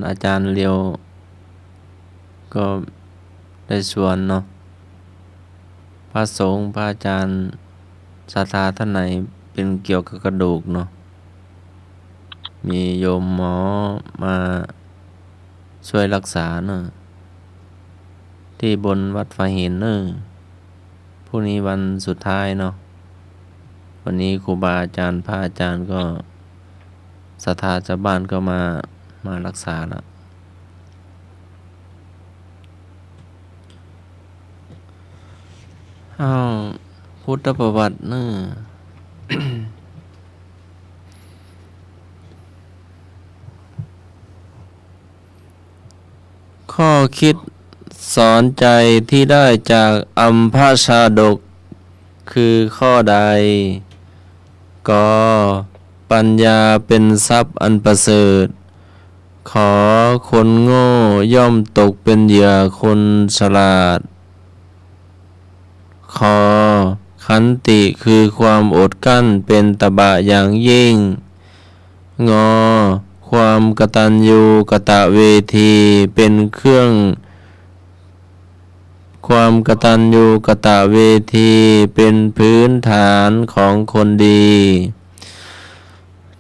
อาจารย์เลียวก็ได้สวนเนาะพระสงฆ์พระอาจารย์ศรัทธาท่านไหนเป็นเกี่ยวกับกระดูกเนาะมีโยมหมอมาช่วยรักษาเนาะที่บนวัดฟ้าหินเนาะพรุ่งนี้วันสุดท้ายเนาะวันนี้ครูบาอาจารย์พระอาจารย์ก็ศรัทธาชาวบ้านก็มารักษาละพุทธประวัติเนาะ ข้อคิดสอนใจที่ได้จากอัมพชาดกคือข้อใดก็ปัญญาเป็นทรัพย์อันประเสริฐขอคนโง่ย่อมตกเป็นเหยื่อคนฉลาดขอขันติคือความอดกั้นเป็นตบะอย่างยิ่งงอความกตัญญูกตเวทีเป็นเครื่องความกตัญญูกตเวทีเป็นพื้นฐานของคนดี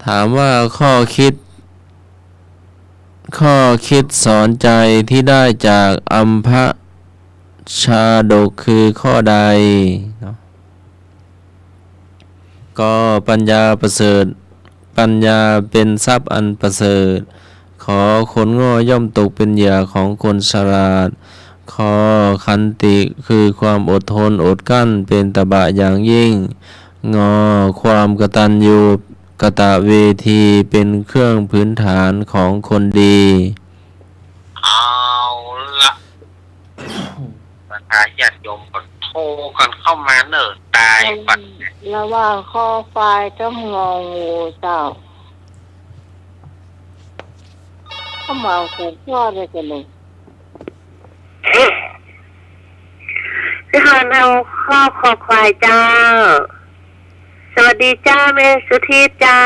ถามว่าข้อคิดสอนใจที่ได้จากอัมพชาดกคือข้อใดเนาะก็ปัญญาประเสริฐปัญญาเป็นทรัพย์อันประเสริฐขอคนโง่ย่อมตกเป็นเหยื่อของคนฉลาดขอขันติคือความอดทนอดกั้นเป็นตบะอย่างยิ่งงอความกตัญญูกตเวทีเป็นเครื่องพื้นฐานของคนดีเอาละบรรดาญาติโยมก็โทรกันเข้ามาเนอะตายปัดระหว่างคอควายกับงองูเจ้าเข้ามาถูกยอดเลยกันเลยพี่ฮอนเอาข้อคอควายเจ้าสวัสดีเจ้าแม่สุธีเจ้า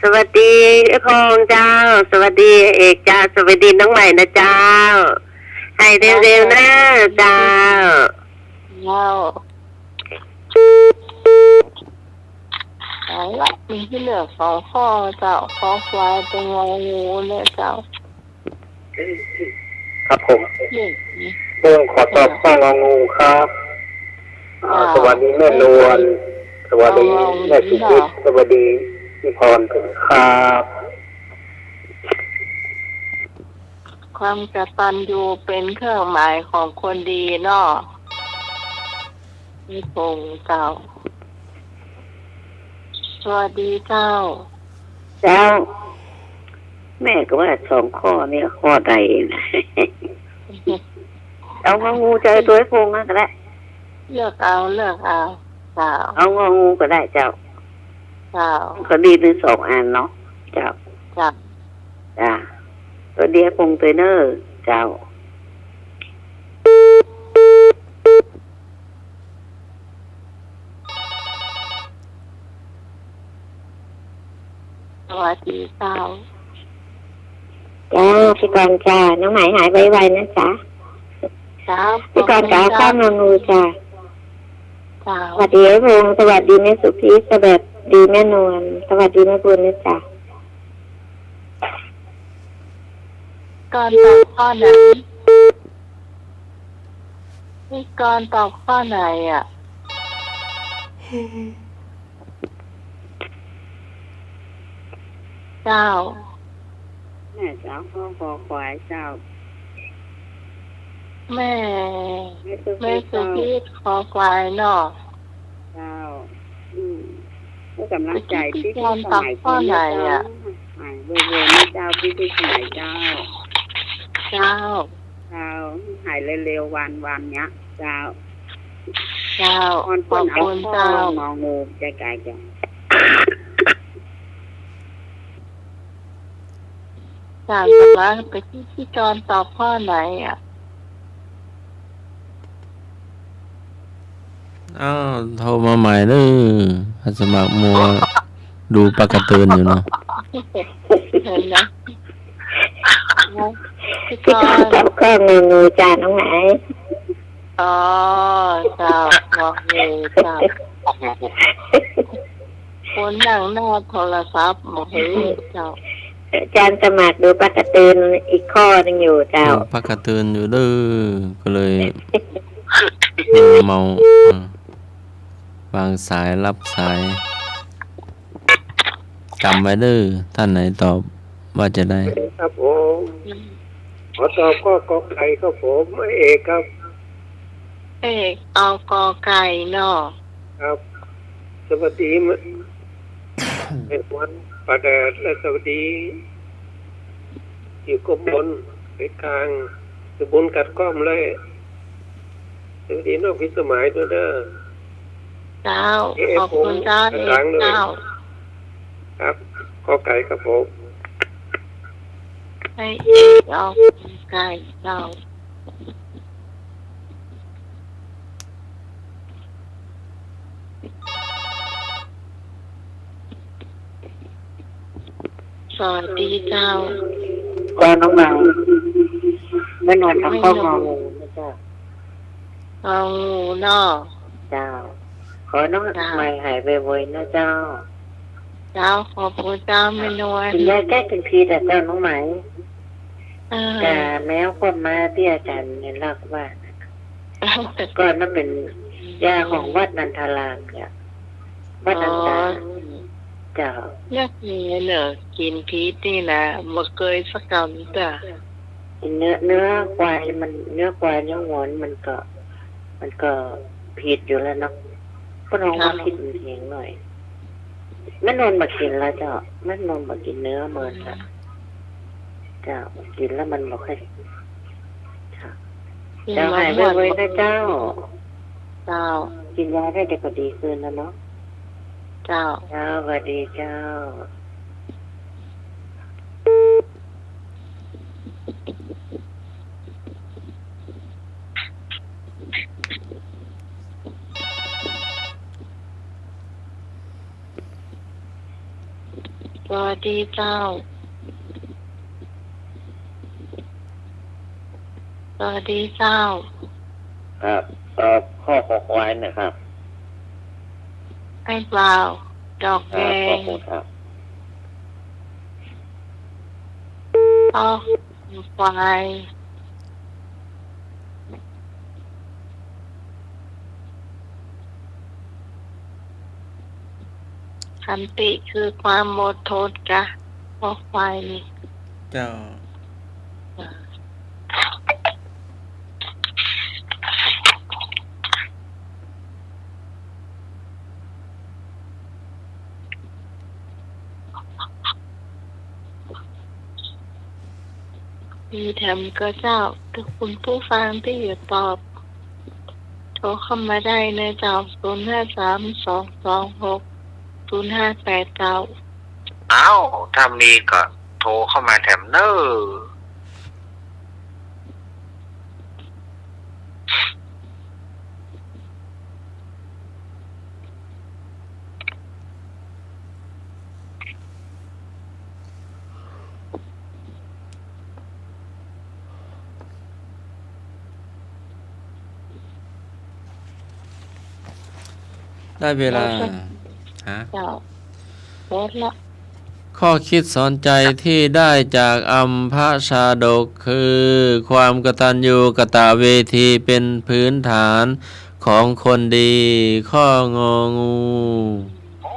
สวัสดีไอ้พงเจ้าสวัสดีเอกเจ้าสวัสดีน้องใหม่นะเจ้าให้เร็วๆนะเจ้าเอาละมีที่เหลือ2 ข้อเจ้าคอควายเป็นงองูเลยเจ้าครับผมเรื่องขอตอบข้ององูครับสวัสดีแม่นวลสวัสดีแม่สุจิตสวัสดีพี่พรถึงครับความกตัญญูเป็นเครื่องหมายของคนดีเนาะพี่พงษ์เจ้าสวัสดีเจ้าแม่ก็ว่า2 ข้อนี่ข้อใดนะเอางองูใจตัวไอ้พงก็ได้เลือกเอาเจ้าเอางองูก็ได้เจ้าก็ดีเป็น2 อันเนาะเจ้าตัวเดียวพงตัวเนอร์เจ้าสวัสดีเจ้าพี่กรณ์จ้าน้องหมายหายไวๆนะจ๊ะพี่กรณ์จ้าข้ามงงูจ้าสวัสดีไอ้พงสวัสดีแม่สุพีสวัสดีแม่นวลสวัสดีแม่บุญนะจ๊ะก่อนตอบข้อไหนพี่กรณ์ตอบข้อไหนอ่ะเจ้าแม่เจ้าข้อคอควายเจ้าแม่สุพีคอควายเนาะเจ้าก็กำลังใจที่สมัยข้อไหนอ่ะเบอร์นี่เจ้าพี่สมัยเจ้าหายเร็วๆวันเนี้ยเจ้าขอบคุณเจ้างองูใจกายจังจากนั้นไปที่พี่กรณ์ตอบข้อไหนอ่ะโทรมาใหม่เด้อสมัครมัวดูปลากระตือนอยู่เนาะเห็นนะ พี่ พี่ ก ก ร ร ณ์ ตอบข้ององูจ้าน้องไหม อ๋อเจ้าบอกเลยเจ้าคนนั่งหน้าโทรศัพท์บอกให้เจ้า อาจารย์สมัครดูปกติอีกข้อหนึงอยู่เจ้า ดูพักกระตือนอยู่เด้อก็เลยเมาบางสายรับสายจำไว้เด้อท่านไหนตอบว่าจะได้ ครับผมขอตอบข้อกอไก่ครับผมเอกครับ เอกเอากอไก่เนาะ ครับ สวัสดีเป็นวันประแดดและสวัสดีอยู่กบนไปกลางสบุญกัดก้อมเลยสวัสดีน้องพิสมัยด้วยเด้อ เจ้าขอบคุณเจ้าเอกเจ้า ครับกอไก่ครับผม ให้เอกเอาไก่เจ้าสวัสดีเจ้า ก็น้องเมาไม่นอนทำข้ององูนะเจ้า เอางูเนาะ เจ้า ขอน้องใหม่หายไปไวๆนะเจ้า เจ้าขอบคุณเจ้าไม่นวล คุณยายแก้กินพีแต่เจ้าน้องไหม แต่แมวก็มาที่อาจารย์เนี่ยเล่าว่าแต่ก่อนนั้นเป็นยาของวัดนันทารามเนี่ยวัดนันตาเจ้า อยากมีเนอะกินพีชนี่นะมาเคยสักคำแต่ เนื้อควายมันเนื้อควายเนื้อหวานมันก็ผิดอยู่แล้วเนาะก็ลองมาคิดเองหน่อยแม่นนมากินแล้วเจ้าแม่นนมากินเนื้อเมินค่ะเจ้ากินแล้วมันบอกให้เจ้าหายไวๆนะเจ้า เจ้า กินยาได้เด็กก็ดีขึ้นแล้วเนาะ เจ้า เจ้าสวัสดีเจ้า สวัสดีเจ้าสวัสดีเจ้า ครับข้อคอควายนะครับ ไอ้เปล่าดอกแดง ครับ เอาไฟขันติคือความอดทนกะพอไฟนี่ เจ้า มีแถมก็เจ้าทุกคุณผู้ฟังที่อยู่ตอบ โทรเข้ามาได้ในเจ้า053-226-0589เอ้าถ้ามีก็โทรเข้ามาแถมเนอร์ ได้เวลาฮะ เจ้าโพสต์ละ ข้อคิดสอนใจที่ได้จากอัมพชาดกคือ ความกตัญญูกตเวทีเป็นพื้นฐานของคนดี ข้ององู โอ้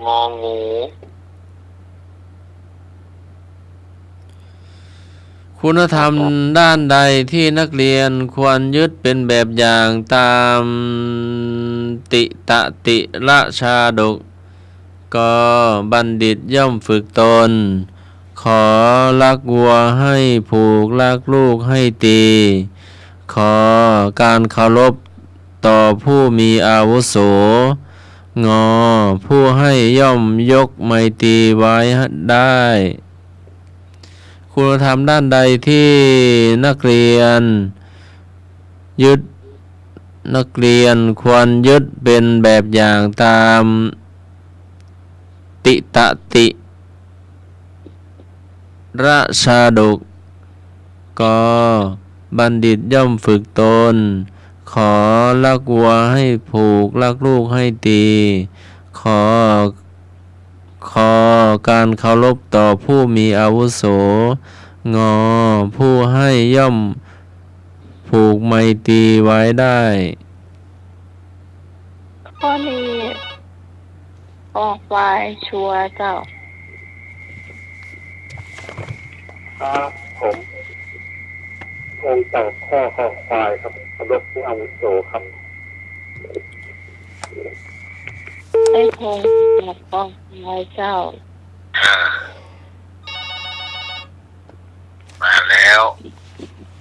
งองู คุณธรรมด้านใดที่นักเรียนควรยึดเป็นแบบอย่างตามติตติละชาดก ก็บัณฑิตย่อมฝึกตน ขอรักวัวให้ผูกรักลูกให้ตี ขอการเคารพต่อผู้มีอาวุโส งอผู้ให้ย่อมยกไมตรีไว้ได้คุณธรรมด้านใดที่นักเรียนควรยึดเป็นแบบอย่างตาม ติตะติราชาดกกบัณฑิตย่อมฝึกตนขอลักวัวให้ผูกลักลูกให้ตีขอการเคารพต่อผู้มีอาวุโสงอผู้ให้ย่อมผูกไมตรีไว้ได้ ข้อนี้ออกไว้ชัวร์เจ้า ครับผมคงตอบข้อควายครับเคารพผู้อาวุโสครับ ไอ้คงตอบออกไว้เจ้า อ่ามาแล้ว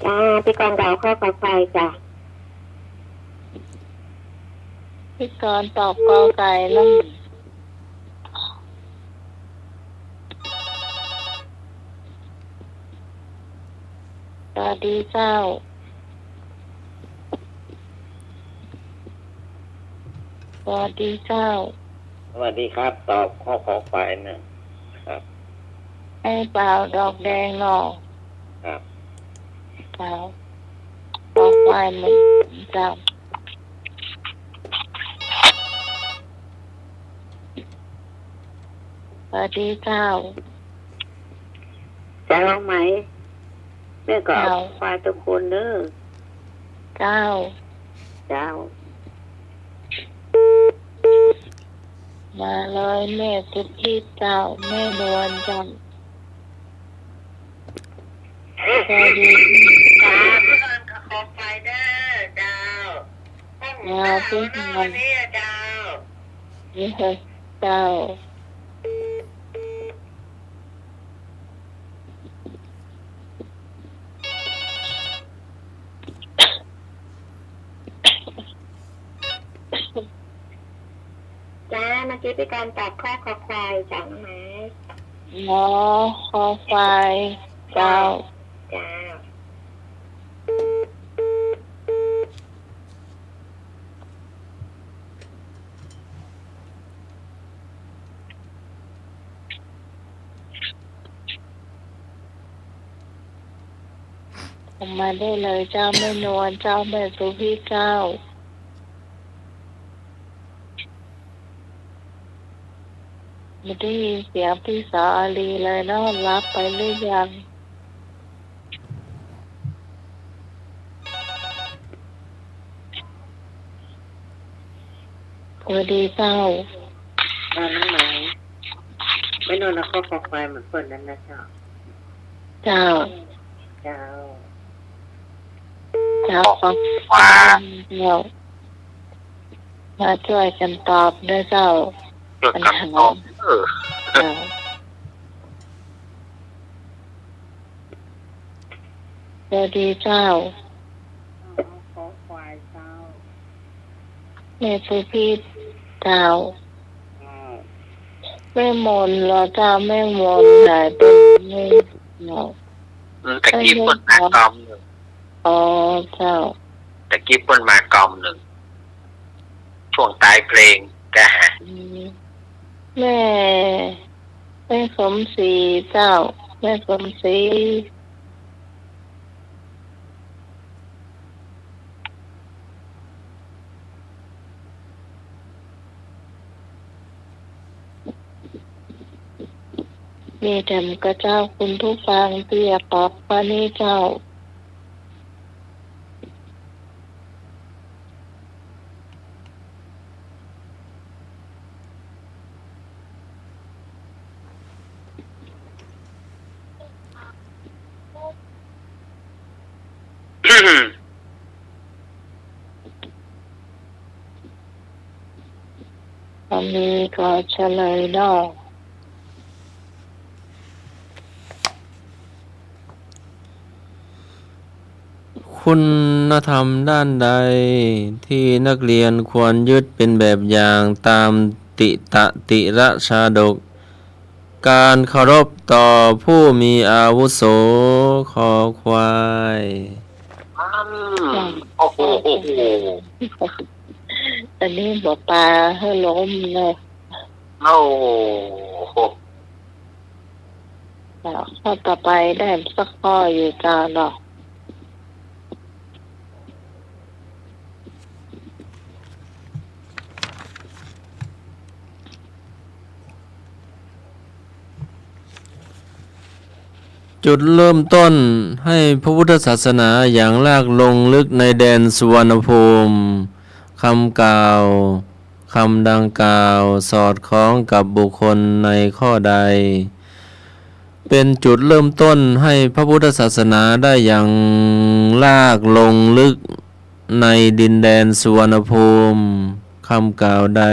จ้าพี่กรณ์ดาวข้อขอควายจ้ะ พี่กรณ์ตอบกอไก่แล้วสวัสดีเจ้า สวัสดีเจ้า สวัสดีครับ ตอบข้อควายนะครับ ไอ้เปล่าดอกแดงหนอ ครับ เปล่าดอกไม้เหมือนเจ้า สวัสดีเจ้า จะร้องไหมแม่ก็เอาควายทุกคนเด้อ เจ้า เจ้า มาเลยแม่สุพีเจ้าแม่นวลเจ้าสวัสดี จ้าพี่กรณ์ขอควายเด้อเจ้าห้องพี่กรณ์นี่เจ้า นี่เฮ้ยเจ้าจ้าเมื่อกี้พี่กรณ์ตอบข้อขอควายจ้าไหม หมอคอไฟเจ้า จ้า ออกมาได้เลยเจ้าแม่นวลเจ้าแม่สุพีเจ้าไม่ได้ยินเสียงพี่สาวอาลีเลยเนาะรับไปหรือยังสวัสดีเจ้าน อนนั่งไหนไม่นอนแล้วข้อขอควายเหมือนเปิดนั่นนะเจ้า เจ้า เจ้า เจ้าฟังเจ้ามาช่วยกันตอบด้วยเจ้า จดคำตอบเจ้าสวัสดีเจ้า ขอควายเจ้า แม่สุพีเจ้า แม่มนเหรอเจ้าแม่มนหายเป็นไม่เนาะ ตะกี้เปิ้นมากอมหนึ่ง อ๋อเจ้า ตะกี้เปิ้นมากอมหนึ่งช่วงตายเพลงแกฮะ อืมแม่สมศรีเจ้าแม่สมศรีมีแต่ก็เจ้าคุณผู้ฟังเตียตอบว่านี่เจ้าตอนนี้ก็เฉลยเนาะ คุณธรรมด้านใดที่นักเรียนควรยึดเป็นแบบอย่างตามติตะติระชาดก การเคารพต่อผู้มีอาวุโสคอควาย โอ้โหโอ้โห อันนี้บอกปลาให้ล้มเลย โอ้โห เจ้าข้อต่อไปได้สักข้ออยู่เจ้าเนาะ จุดเริ่มต้นให้พระพุทธศาสนาอย่างลากลงลึกในแดนสุวรรณภูมิคำกล่าวคำดังกล่าวสอดคล้องกับบุคคลในข้อใด เป็นจุดเริ่มต้นให้พระพุทธศาสนาได้อย่างลากลงลึกในดินแดนสุวรรณภูมิคำกล่าวใด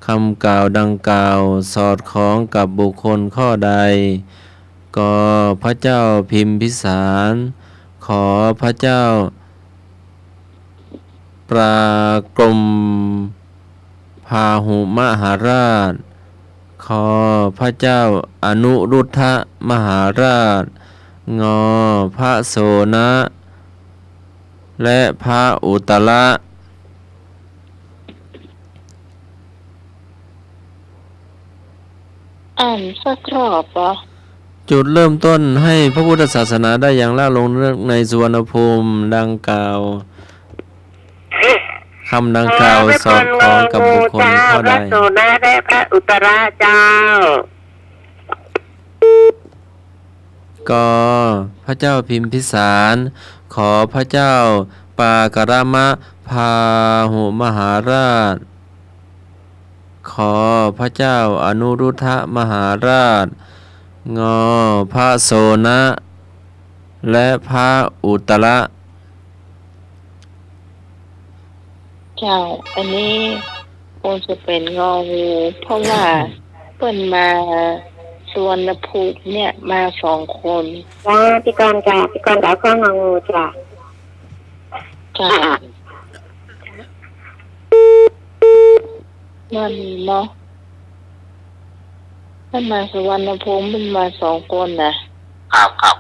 คำกล่าวดังกล่าวสอดคล้องกับบุคคลข้อใด ก็พระเจ้าพิมพิสารขอพระเจ้าปรากรมพาหุมหาราชขอพระเจ้าอนุรุทธมหาราชงอพระโสนะและพระอุตระ อ่านสักรอบเหรอ จุดเริ่มต้นให้พระพุทธศาสนาได้อย่างล่าลงในสุวรรณภูมิดังกล่าวคำดังกล่าวสอดคล้องกับบุคคลข้อใด พระโสนะและพระอุตระเจ้า ก็พระเจ้าพิมพิสารขอพระเจ้าปากรมะพาหุมหาราชขอพระเจ้าอนุรุทธมหาราชงอพระโสนะและพระอุตระ เจ้าอันนี้คงจะเป็นงองูเพราะว่าเปิ้นมาสวนภูมิเนี่ยมา2 คน จ้าพี่กรณ์จ้าพี่กรณ์เอาข้ององูจ้า จ้านั่นเนาะถ้ามาสวรรณภูมิมันมา2 คนนะครับ ครับ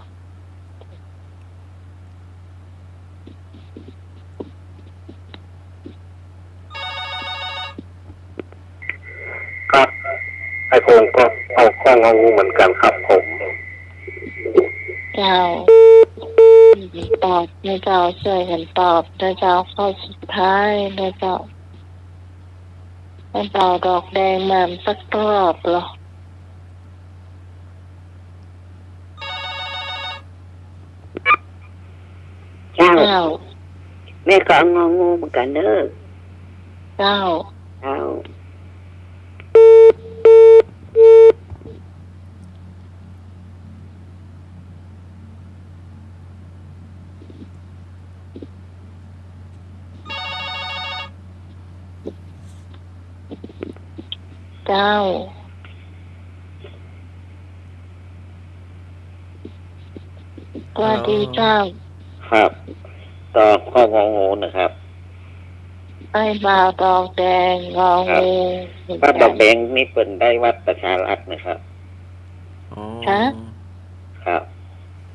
ครับไอ้พงก็เอาข้ององูเหมือนกันครับผม เจ้าตอบนะเจ้าช่วยกันตอบนะเจ้าข้อสุดท้ายนะเจ้าให้เป่าดอกแดงมาสักรอบเหรอ เจ้า เจ้า แม่ก็เอางองูเหมือนกันเด้อ เจ้า เจ้า เจ้าสวัสดีเจ้า ครับตอบข้ององูนะครับ ไอ้บ่าวดอกแดงงองู วัดดอกแดงนี่เปิดได้วัดประชารัฐนะครับ อ๋อ ฮะ ครับ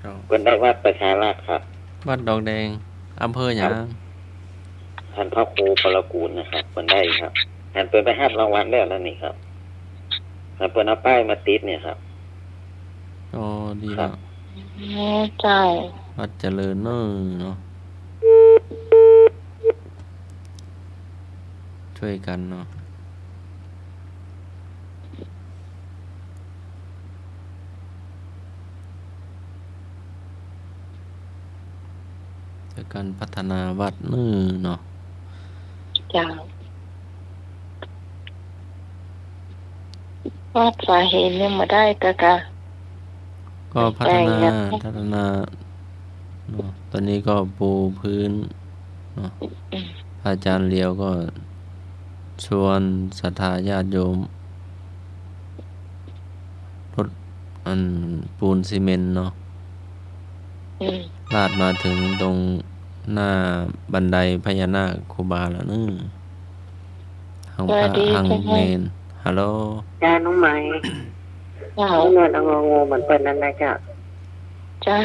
ครับ เปิดได้วัดประชารัฐครับ วัดดอกแดงอำเภอหยัง ท่านพระครูปรกูลนะครับเปิดได้ครับท่านเปิดไป5 รางวัลแล้วนี่ครับท่านเปิดเอาป้ายมาติดเนี่ยครับ อ๋อดีแล้ว เจ้า วัดเจริญเนาะช่วยกันเนาะช่วยกันพัฒนาวัดเนาะ เจ้าวัดสาเหตุยังมาได้กะ ก็พัฒนาเนาะตอนนี้ก็ปูพื้นเนาะพระอาจารย์เลียวก็ชวนศรัทธาญาติโยมรถปูนซีเมนต์เนาะ ลาดมาถึงตรงหน้าบันไดพญานาคครูบาแล้วทางพระทางเมนฮัลโหล จ้าน้องไหม เจ้า น้องนวลเอางองูเหมือนเปิ้นนั่นนะจ้า เจ้า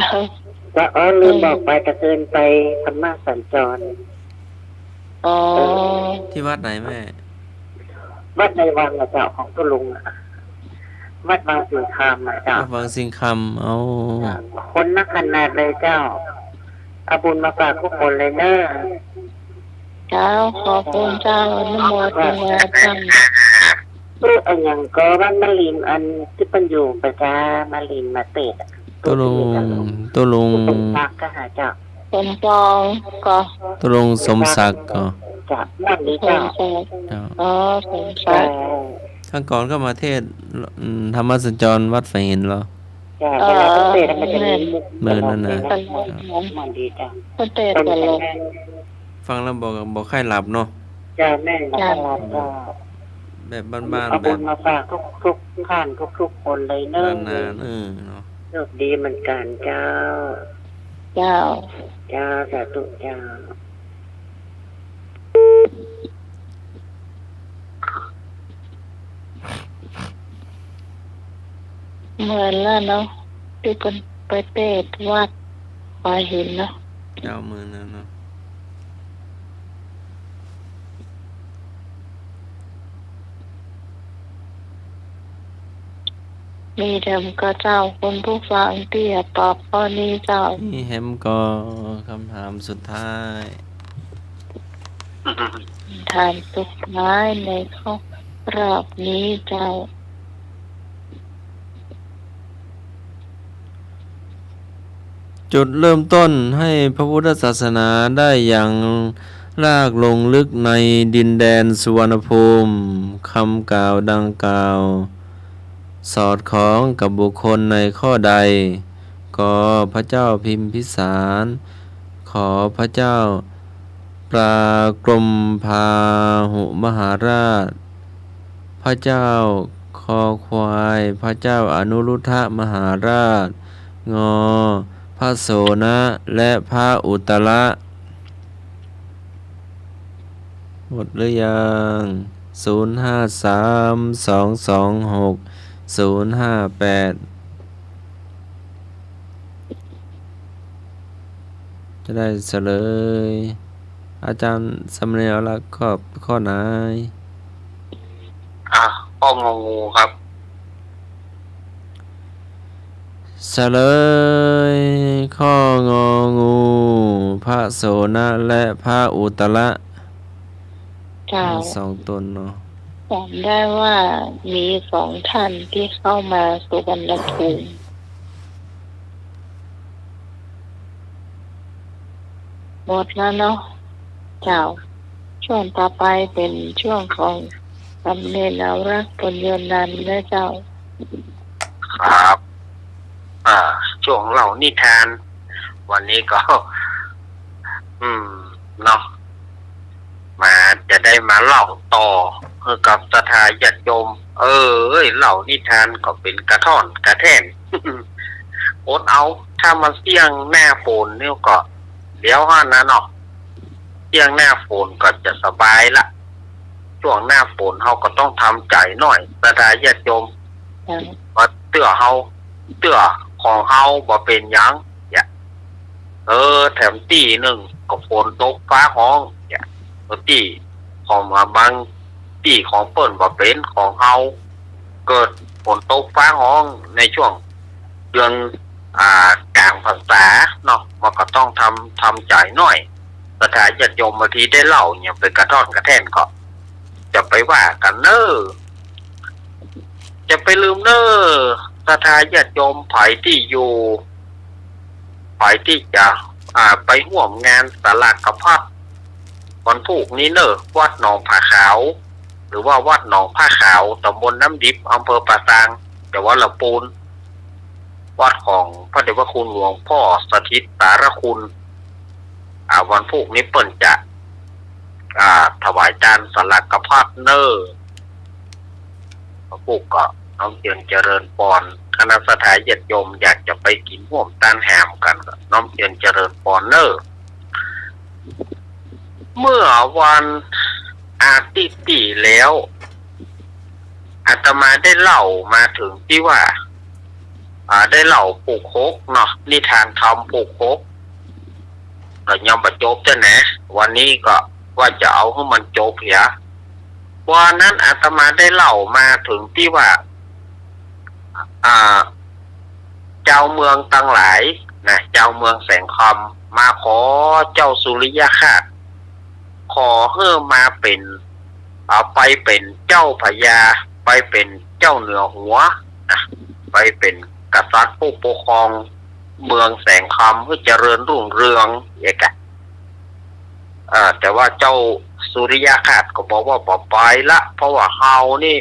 ว่าลืมบอกไปตะเกินไปธรรมะสัญจร อ๋อ ที่วัดไหนแม่ วัดในวังนะเจ้าของตุลุงอะวัดบางสิงคำนะเจ้า ฟังสิ่งคำเอา คนนักขนาดเลยเจ้าเอาบุญมาฝากทุกคนเลยเนอะ เจ้าขอบคุณเจ้าอนุโมทนาเจ้า อันยังก็บ้านมะลินอันที่เป็นอยู่ประจามะลินมาเตะ ตัวลุง เป็นพักก็หาเจ้า เป็นจองก็ ตัวลุงสมศักดิ์ก็ จับนั่นนี้ เป็น เจ้า แซ่ เจ้า อ๋อเป็นแซ่ ข้างก่อนก็มาเทศน์ธรรมสัญจรวัดไฟเห็นเหรอ จ้าเวลาเขาเตะมันจะมี เมื่อนั้นน่ะ มันดีจ้า เป็นเตะตลก ฟังแล้วบอกใครหลับเนาะ จ้าแม่มาตลอดจ้า แบบบ้าน เอา ๆแบ บุ บ ญมาฝากทุกท่านทุกคนเลยเนอะ นานๆเนาะ โชคดีเหมือนกันเจ้า เจ้า เจ้าสาธุเจ้า เหมือนแล้วเนาะที่เป็นไปเตะวัดไปเห็นเนาะ เจ้ามือนั่นเนาะ มีเดิมก็เจ้าคนผู้ฟังที่จะตอบข้อนี้เจ้า นี่แฮมก็คำถามสุดท้าย ทานสุดท้ายในข้อรอบนี้เจ้า จุดเริ่มต้นให้พระพุทธศาสนาได้อย่างลากลงลึกในดินแดนสุวรรณภูมิคำกล่าวดังกล่าว สอดคล้องกับบุคคลในข้อใด ก็พระเจ้าพิมพิสาร ขอพระเจ้าปรากรมพาหุมหาราช พระเจ้าคอควาย พระเจ้าอนุรุทธมหาราช งอ พระโสนะ และพระอุตระ หมดหรือยัง053226 053 228 จะได้เฉลย อาจารย์สำเนียงละข้อไหน ข้ององูครับ เฉลย ข้ององู พระโสนะและพระอุตระ เจ้า สองตนเนาะ จำได้ว่ามี2 ท่านที่เข้ามาสุวรรณภูมิหมดแล้วเนาะเจ้า ช่วงต่อไปเป็นช่วงของสำเนียงเอารักคนเยนนันและเจ้า ครับ ช่วงเล่านิทาน วันนี้ก็ เนาะมาจะได้มาเล่าต่อกับศรัทธาญาติโยม เล่านิทานก็เป็นกระท่อนกระแท่น อดเอา ถ้ามาเสี่ยงหน้าฝนเนี่ยก็ เดี๋ยวห้านะเนาะเสี่ยงหน้าฝนก็จะสบายละ ช่วงหน้าฝนเขาก็ต้องทำใจหน่อยศรัทธาญาติโยม ว่าเตื้อของเฮาบ่เป็นหยังแถมตีหนึ่งก็ฝนตกฟ้าห้องตีของมาบางตีของเปิ้นบ่เป็นของเฮาเกิดฝนตกฟ้าห้องในช่วงเดือนกลางพรรษาเนาะมันก็ต้องทำใจหน่อยสถานญาติโยมบางทีได้เล่าเนี่ยเป็นกระท่อนกระแท่นก็จะไปว่ากันเน้อจะไปลืมเน้อศรัทธาญาติโยมไผที่อยู่ไผที่จะไปร่วมงานสลากกพัดวันพุธนี้เน้อวัดหนองผาขาวหรือว่าวัดหนองผ้าขาวตำบลน้ำดิบอำเภอป่าซางจังหวัดลำพูนวัดของพระเดชพระคุณหลวงพ่อสถิตสารคุณวันพุธนี้เปิ่นจะถวายจานสลากกพัดเน้อพวกก็น้องเจริญเจริญปอนคณะสถาญาติโยมอยากจะไปกินห่วมต้านแหมกันก็น้องเจริญเจริญปอนเนอร์เมื่อวันอาทิตย์ที่แล้วอาตมาได้เล่ามาถึงที่ว่าได้เล่าปลูกโคกเนาะนิทานธรรมปลูกโคกแต่ยังไม่จบจ้ะนะวันนี้ก็ว่าจะเอาให้มันจบเหีย วันนั้นอาตมาได้เล่ามาถึงที่ว่าเจ้าเมืองตั้งหลายนะเจ้าเมืองแสงคำมาขอเจ้าสุริยคราชขอให้มาเป็นไปเป็นเจ้าพญาไปเป็นเจ้าเหนือหัวนะไปเป็นกษัตริย์ผู้ปกครองเมืองแสงคำให้เจริญรุ่งเรืองอย่างกันแต่ว่าเจ้าสุริยคราชก็บอกว่าบ่ไปละเพราะว่าเฮานี่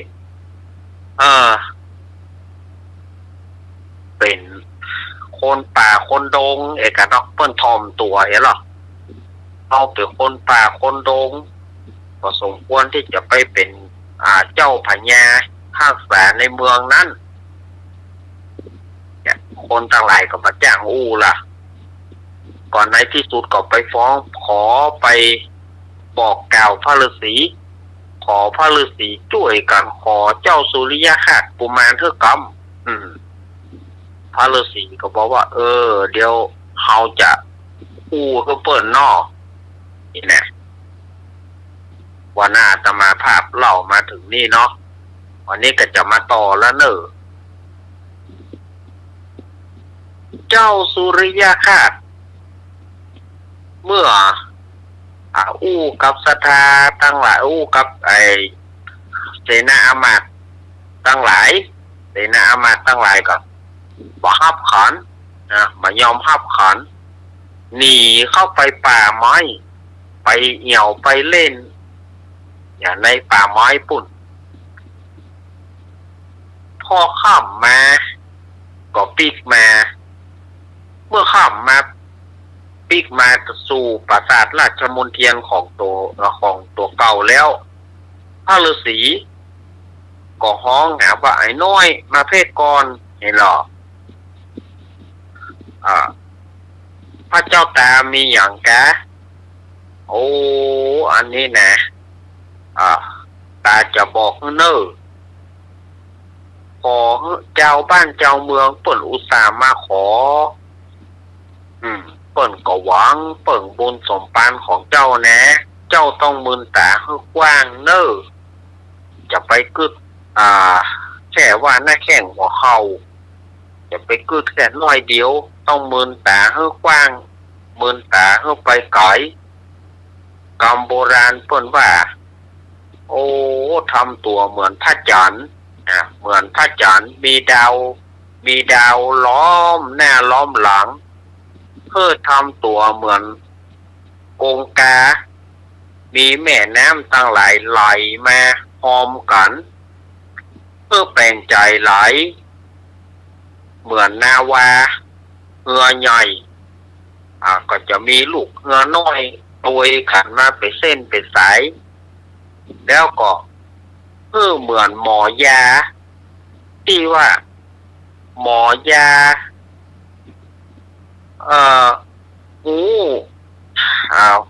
เป็นคนป่าคนดงเอกเนาะเปิ้นทอมตัวเห็นหรอเอาเป็นคนป่าคนดงก็สมควรที่จะไปเป็นเจ้าพญาข้าแสนในเมืองนั้นเนี่ยคนต่างหลายก็มาจ้างอู้ล่ะก่อนในที่สุดก็ไปฟ้องขอไปบอกกล่าวพระฤาษีขอพระฤาษีช่วยกันขอเจ้าสุริยคราชกุมารเถอะกรรมพระฤาษีก็บอกว่าเดี๋ยวเขาจะอู้ก็เปิดนอกนี่นะวันหน้าจะมาภาพเล่ามาถึงนี่เนาะวันนี้ก็จะมาต่อแล้วเนอะเจ้าสุริยคราชเมื่ออู้กับศรัทธาตั้งหลายอู้กับเสนาอามาตย์ตั้งหลายเสนาอามาตย์ตั้งหลายก็บ่ฮับขันบ่ยอมฮับขันหนีเข้าไปป่าไม้ไปเหี่ยวไปเล่นอย่างในป่าไม้ปุ่นพอข้ามมาก็ปีกมาเมื่อข้ามมาปีกมาสู่ปราสาทราชมณฑลของตัวเก่าแล้วพระฤาษีก็ฮ้องหาว่าไอ้น้อยมาเพศก่อนเห็นหรอพระเจ้าตามีอย่างแกโอ้อันนี้นะตาจะบอกเนอขอเจ้าบ้านเจ้าเมืองเปิ่นอุตส่าห์มาขอเปิ่นก็หวังเปิ่นบุญสมปานของเจ้านะเจ้าต้องมืนตาให้กว้างเนอจะไปกึดแค่ว่าหน้าแข้งหัวเข่าจะไปกึดแค่น้อยเดียวต้องมืนตาให้กว้างมืนตาให้ไปไกลกรรมโบราณเปิ่นว่าโอ้ทำตัวเหมือนพระจันทร์เหมือนพระจันทร์มีดาวล้อมหน้าล้อมหลังเพื่อทำตัวเหมือนกงกามีแม่น้ำตั้งหลายไหลมาพร้อมกันเพื่อแปลงใจไหลเหมือนนาวาเหือใหญ่ก็จะมีลูกเหือน้อยตัวขันมาไปเส้นไปสายแล้วก็เหมือนหมอยาที่ว่าหมอยา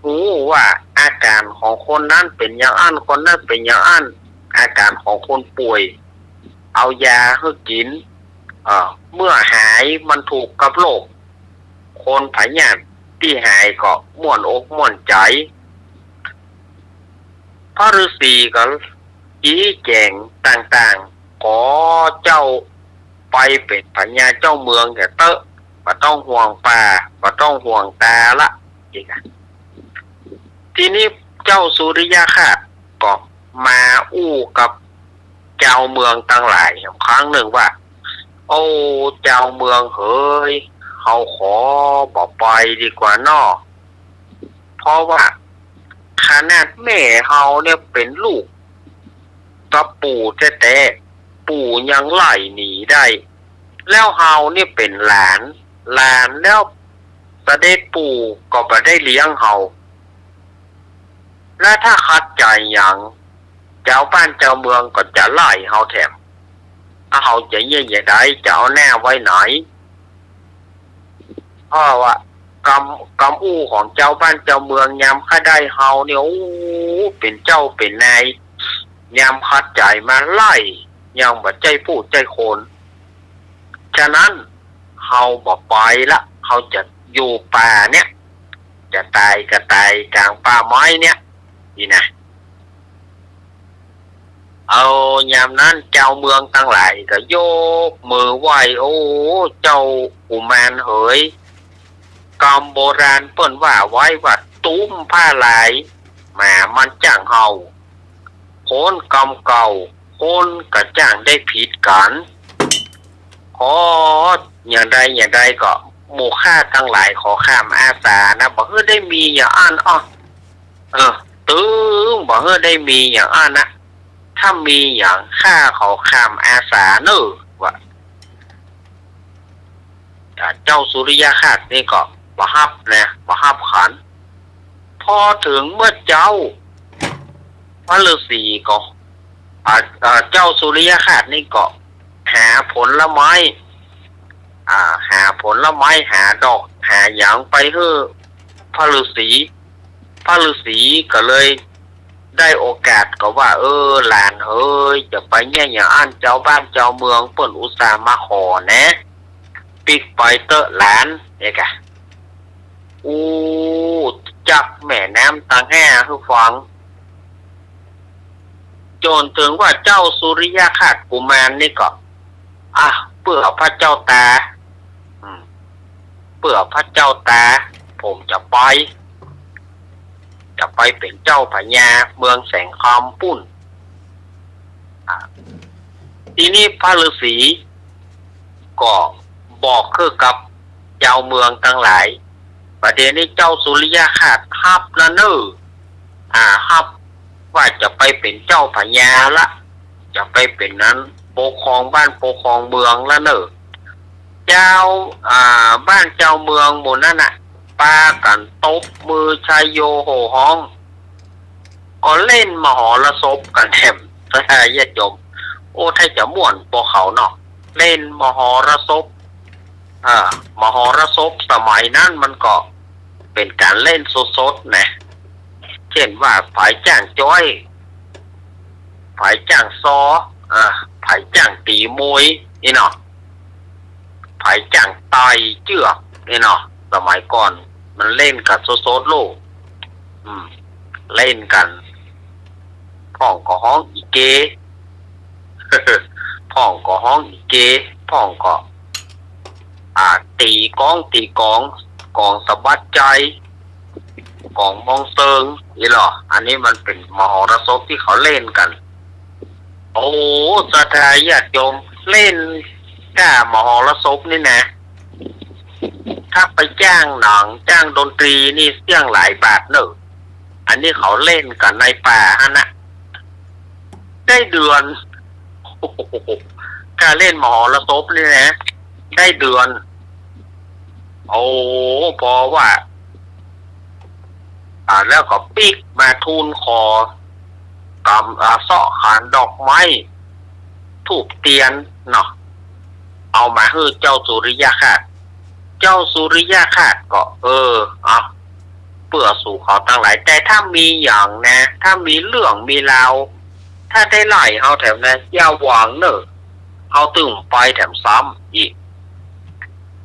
หูว่าอาการของคนนั้นเป็นอย่างอันคนนั้นเป็นอย่างอันอาการของคนป่วยเอายาให้กินเมื่อหายมันถูกกับโรคคนพยาธิที่หายก็ม่วนอกม่วนใจพระฤาษีก็ชี้แจงต่างๆขอเจ้าไปเป็นพญาเจ้าเมืองแต่บ่ต้องห่วงป่าบ่ต้องห่วงตาละอีกทีนี้เจ้าสุริยคราชก็มาอู้กับเจ้าเมืองตั้งหลายครั้งหนึ่งว่าโอ้เจ้าเมืองเฮ้ยเขาขอบอกไปดีกว่าน้อเพราะว่าขนาดแม่เฮาเนี่ยเป็นลูกกับปู่แท้ๆปู่ยังไล่หนีได้แล้วเฮาเนี่ยเป็นหลานแล้วเสด็จปู่ก็บ่ได้เลี้ยงเฮาและถ้าขัดใจอย่างเจ้าบ้านเจ้าเมืองก็จะไล่เฮาแถมเฮาจะเยี่ยได้จะเอาแน่ไว้ไหนเพราะว่ากรรมอู้ของเจ้าบ้านเจ้าเมืองยามข้าได้เฮาเนี่ยโอ้เป็นเจ้าเป็นนายยามขัดใจมาไล่ยังบ่ใจพูดใจโคนฉะนั้นเฮาบ่ไปละเฮาจะอยู่ป่าเนี่ยจะตายก็ตายกลางป่าไม้เนี่ยนี่นะ เอายามนั้นเจ้าเมืองทั้งหลายก็โยกมือไหวโอ้เจ้ากุมารเหยกรรมโบราณเปิ้นว่าไว้ว่าตุ้มผ้าไหลแหมามันจ้างเฮาโคนกรรมเก่าโคนกระจ้างได้ผิดกันขออย่างใดก็หมู่ข้าทั้งหลายขอข้ามอาสานะบอกได้มีอย่างอันตึงบอกได้มีอย่างอันนะถ้ามีอย่างข้าขอข้ามอาสาเนอะว่าเจ้าสุริยคราสนี่ก็บ่ฮับนะบ่ฮับขันพอถึงเมื่อเจ้าพระฤาษีก็เจ้าสุริยคราสนี่ก็หาผลไม้หาผลไม้หาดอกหาหยังไปเฮ้อพระฤาษีก็เลยได้โอกาสก็ว่าหลานเอ้ยจะไปเนี่ยอย่างอันเจ้าบ้านเจ้าเมืองเปิ้นอุตส่าห์มาขอนะปิกไปเตอะหลานเนี่ยกะจับแม่น้ำตังแห่คือฟังจนถึงว่าเจ้าสุริยคราสกุมารนี่ก็เปื่อพระเจ้าตาเปื่อพระเจ้าตาผมจะไปเป็นเจ้าพญาเมืองแสงคำปุ่นทีนี้พระฤาษีก็บอกคือกับเจ้าเมืองทั้งหลายประเดี๋ยวนี้เจ้าสุริยคราสฮับละเนอฮับว่าจะไปเป็นเจ้าพญาละจะไปเป็นนั้นปกครองบ้านปกครองเมืองละเนอเจ้าบ้านเจ้าเมืองหมู่นั่นน่ะปากันตบมือชายโยโห่ฮ้องก็เล่นมหรสพกันแถมสหายญาติโยมถ้าจะม่วนพวกเขาเนาะเล่นมหรสพมหรสพสมัยนั้นมันก็เป็นการเล่นสดๆนะเช่นว่าฝ่ายจ้างจ้อยฝ่ายจ้างซอฝ่ายจ้างตีมวยนี่เนาะฝ่ายจ้างตายเจือกนี่เนาะสมัยก่อนมันเล่นกันโซโลกเล่นกันพ่องก็ห้องอีเก พ่องก็ห้องอีเกพ่องก็ตีกองสะบัดใจกองมองเซิงนี่หรออันนี้มันเป็นมหรสพที่เขาเล่นกันศรัทธาญาติโยมเล่นก้ามหรสพนี่นะถ้าไปจ้างหนังจ้างดนตรีนี่เสี่ยงหลายบาทเนอะอันนี้เขาเล่นกันในป่าฮะนะได้เดือนการเล่นมหรสพนี่นะได้เดือนพอว่าแล้วก็ปิกมาทูลขอกำเสาะขานดอกไม้ถูกเตียนเนาะเอามาให้เจ้าสุริยคราสก็เปื่อสู่เขาตั้งหลายแต่ถ้ามีอย่างนะถ้ามีเรื่องมีราวถ้าได้ไล่เอาแถมนะอย่าหวังเนอะเอาตึงไปแถมซ้ำอีก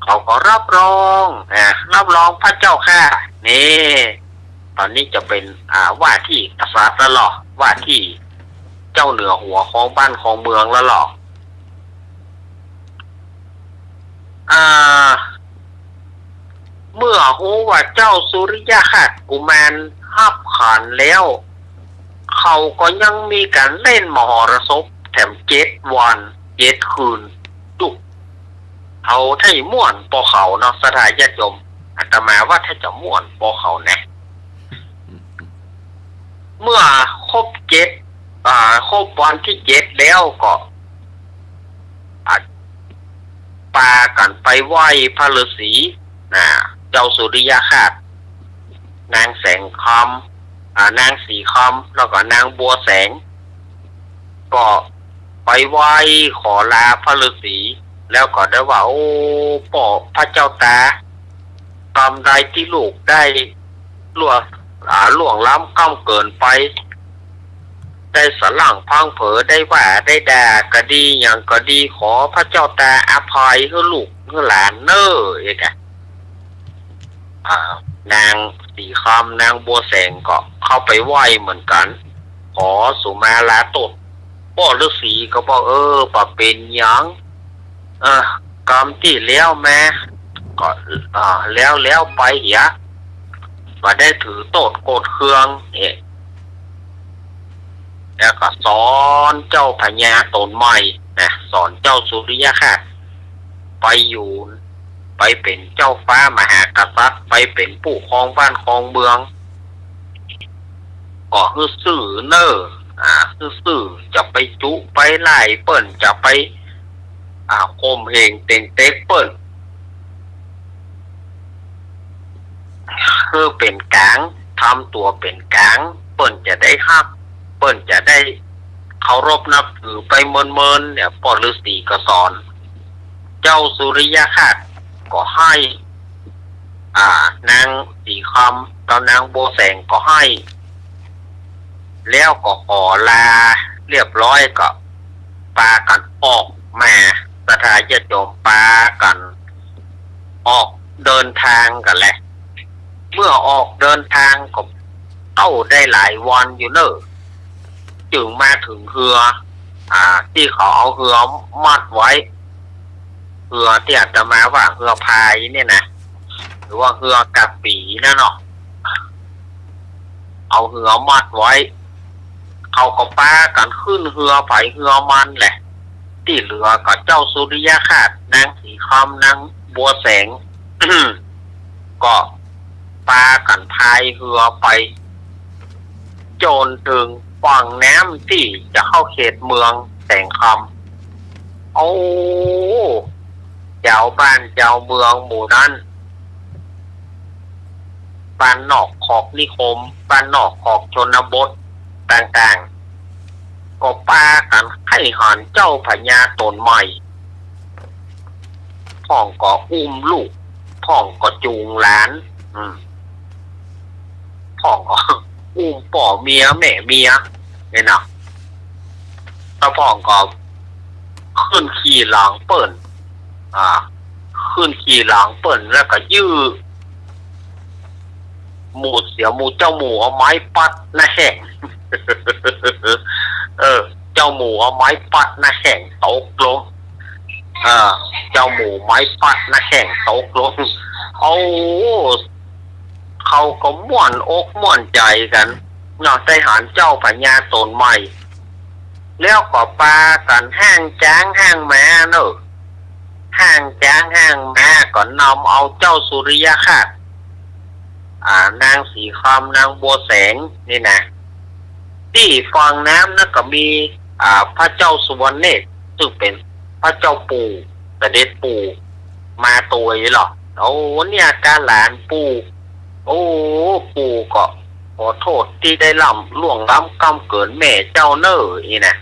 เขาก็รับรองพระเจ้าค่ะนี่ตอนนี้จะเป็นว่าที่กษัตริย์แล้วหรอว่าที่เจ้าเหนือหัวของบ้านของเมืองแล้วหรอเมื่อรู้ว่าเจ้าสุริยคราสกุมารฮับขันแล้วเขาก็ยังมีการเล่นมหรสพแถม7 วัน 7 คืนจุกเอาถ้าม่วนปอเขาเนาะสถานญาติโยมอาตมาว่าถ้าจะม่วนปอเขาแน่เมื่อครบครบวันที่7แล้วก็ปากันไปไหว้พระฤาษีเจ้าสุริยคราสนางแสงคำนางสีคำแล้วก็นางบัวแสงก็ไปไหว้ขอลาพระฤาษีแล้วก็ได้ว่าพ่อพระเจ้าตากรรมใดที่ลูกได้ล่วงล้ำก้ำเกินไปได้สลั่งพังเผอได้ว่าได้ด่าก็ดีอย่างก็ดีขอพระเจ้าตาอภัยให้ลูกให้หลานเน้อเอกนางสีคำนางบัวแสงก็เข้าไปไหว้เหมือนกันขอสุมาลาตด พ่อฤาษีก็บอกปะเป็นหยังกรรมที่แล้วแม่ก็แล้วไปเหียก็ได้ถือโตดโกดเครื่องแล้วก็สอนเจ้าพญาตนใหม่นะสอนเจ้าสุริยคราสไปอยู่ไปเป็นเจ้าฟ้ามหากษัตริย์ไปเป็นผู้ครองบ้านครองเมืองก็คือสื่อเนอคือสื่อจะไปจุไปไล่เปิ้นจะไปคมเหงเต็งเต็กเปิ้นคือเป็นกลางทำตัวเป็นกลางเปิ้นจะได้ฮักเปิ้นจะได้เคารพนับถือไปเมินเนี่ยพ่อฤาษีก็สอนเจ้าสุริยคราสก็ให้นางสีคำกับนางโบแสงก็ให้แล้วก็ขอลาเรียบร้อยก็ปากันออกมาสถานญาติโยมปากันออกเดินทางกันแหละเมื่อออกเดินทางก็เต้าได้หลายวันอยู่เนอะจึงมาถึงเรือที่เขาเอาเรือมัดไว้เรือที่อาจจะมาว่าเรือพายเนี่ยนะหรือว่าเรือกระปีนั่นเนาะเอาเรือมัดไว้เขาก็ปากันขึ้นเรือไปเรือมันแหละที่เรือกับเจ้าสุริยคราสนางสีคำนางบัวแสง ก็ปากันพายเรือไปจนถึงฝั่งน้ำที่จะเข้าเขตเมืองแสงคำโอ้เจ้าบ้านเจ้าเมืองหมู่นั้นบ้านนอกขอกนิคมบ้านนอกขอกชนบทต่างๆก็ปากันให้หันเจ้าพญาตนใหม่พ่องก็อุ้มลูกพ่องก็จูงหลานพ่องก็อุ้มป่อเมียแม่เมียเนี่ยนะตาพ่องก็ขึ้นขี่หลังเปิ่นขึ้นขี่หลังเปิ่นแล้วก็ยื้อหมูเสียหมูเจ้าหมูเอาไม้ปัดหน้าแห้ง เจ้าหมูเอาไม้ปัดหน้าแห้งตกลงเจ้าหมูไม้ปัดหน้าแห้งตกลงเอาเขาก็ม่วนอกม่วนใจกันเนาะได้หันเจ้าพญาตนใหม่แล้วก็ปากันห้างจ้างห้างแม่เนอะห้างจ้างห้างแม่ก็นำเอาเจ้าสุริยคราสนางสีคำนางบัวแสงนี่นะที่ฝั่งน้ำนั่นก็มีพระเจ้าสุวรรณเนตรซึ่งเป็นพระเจ้าปู่เสด็จปู่มาตัวหรอโอ้เนี่ยการหลานปู่โอ้ปู่ก็ขอโทษที่ได้ล่วงล้ำกำเกินแม่เจ้าเนอนี่นะ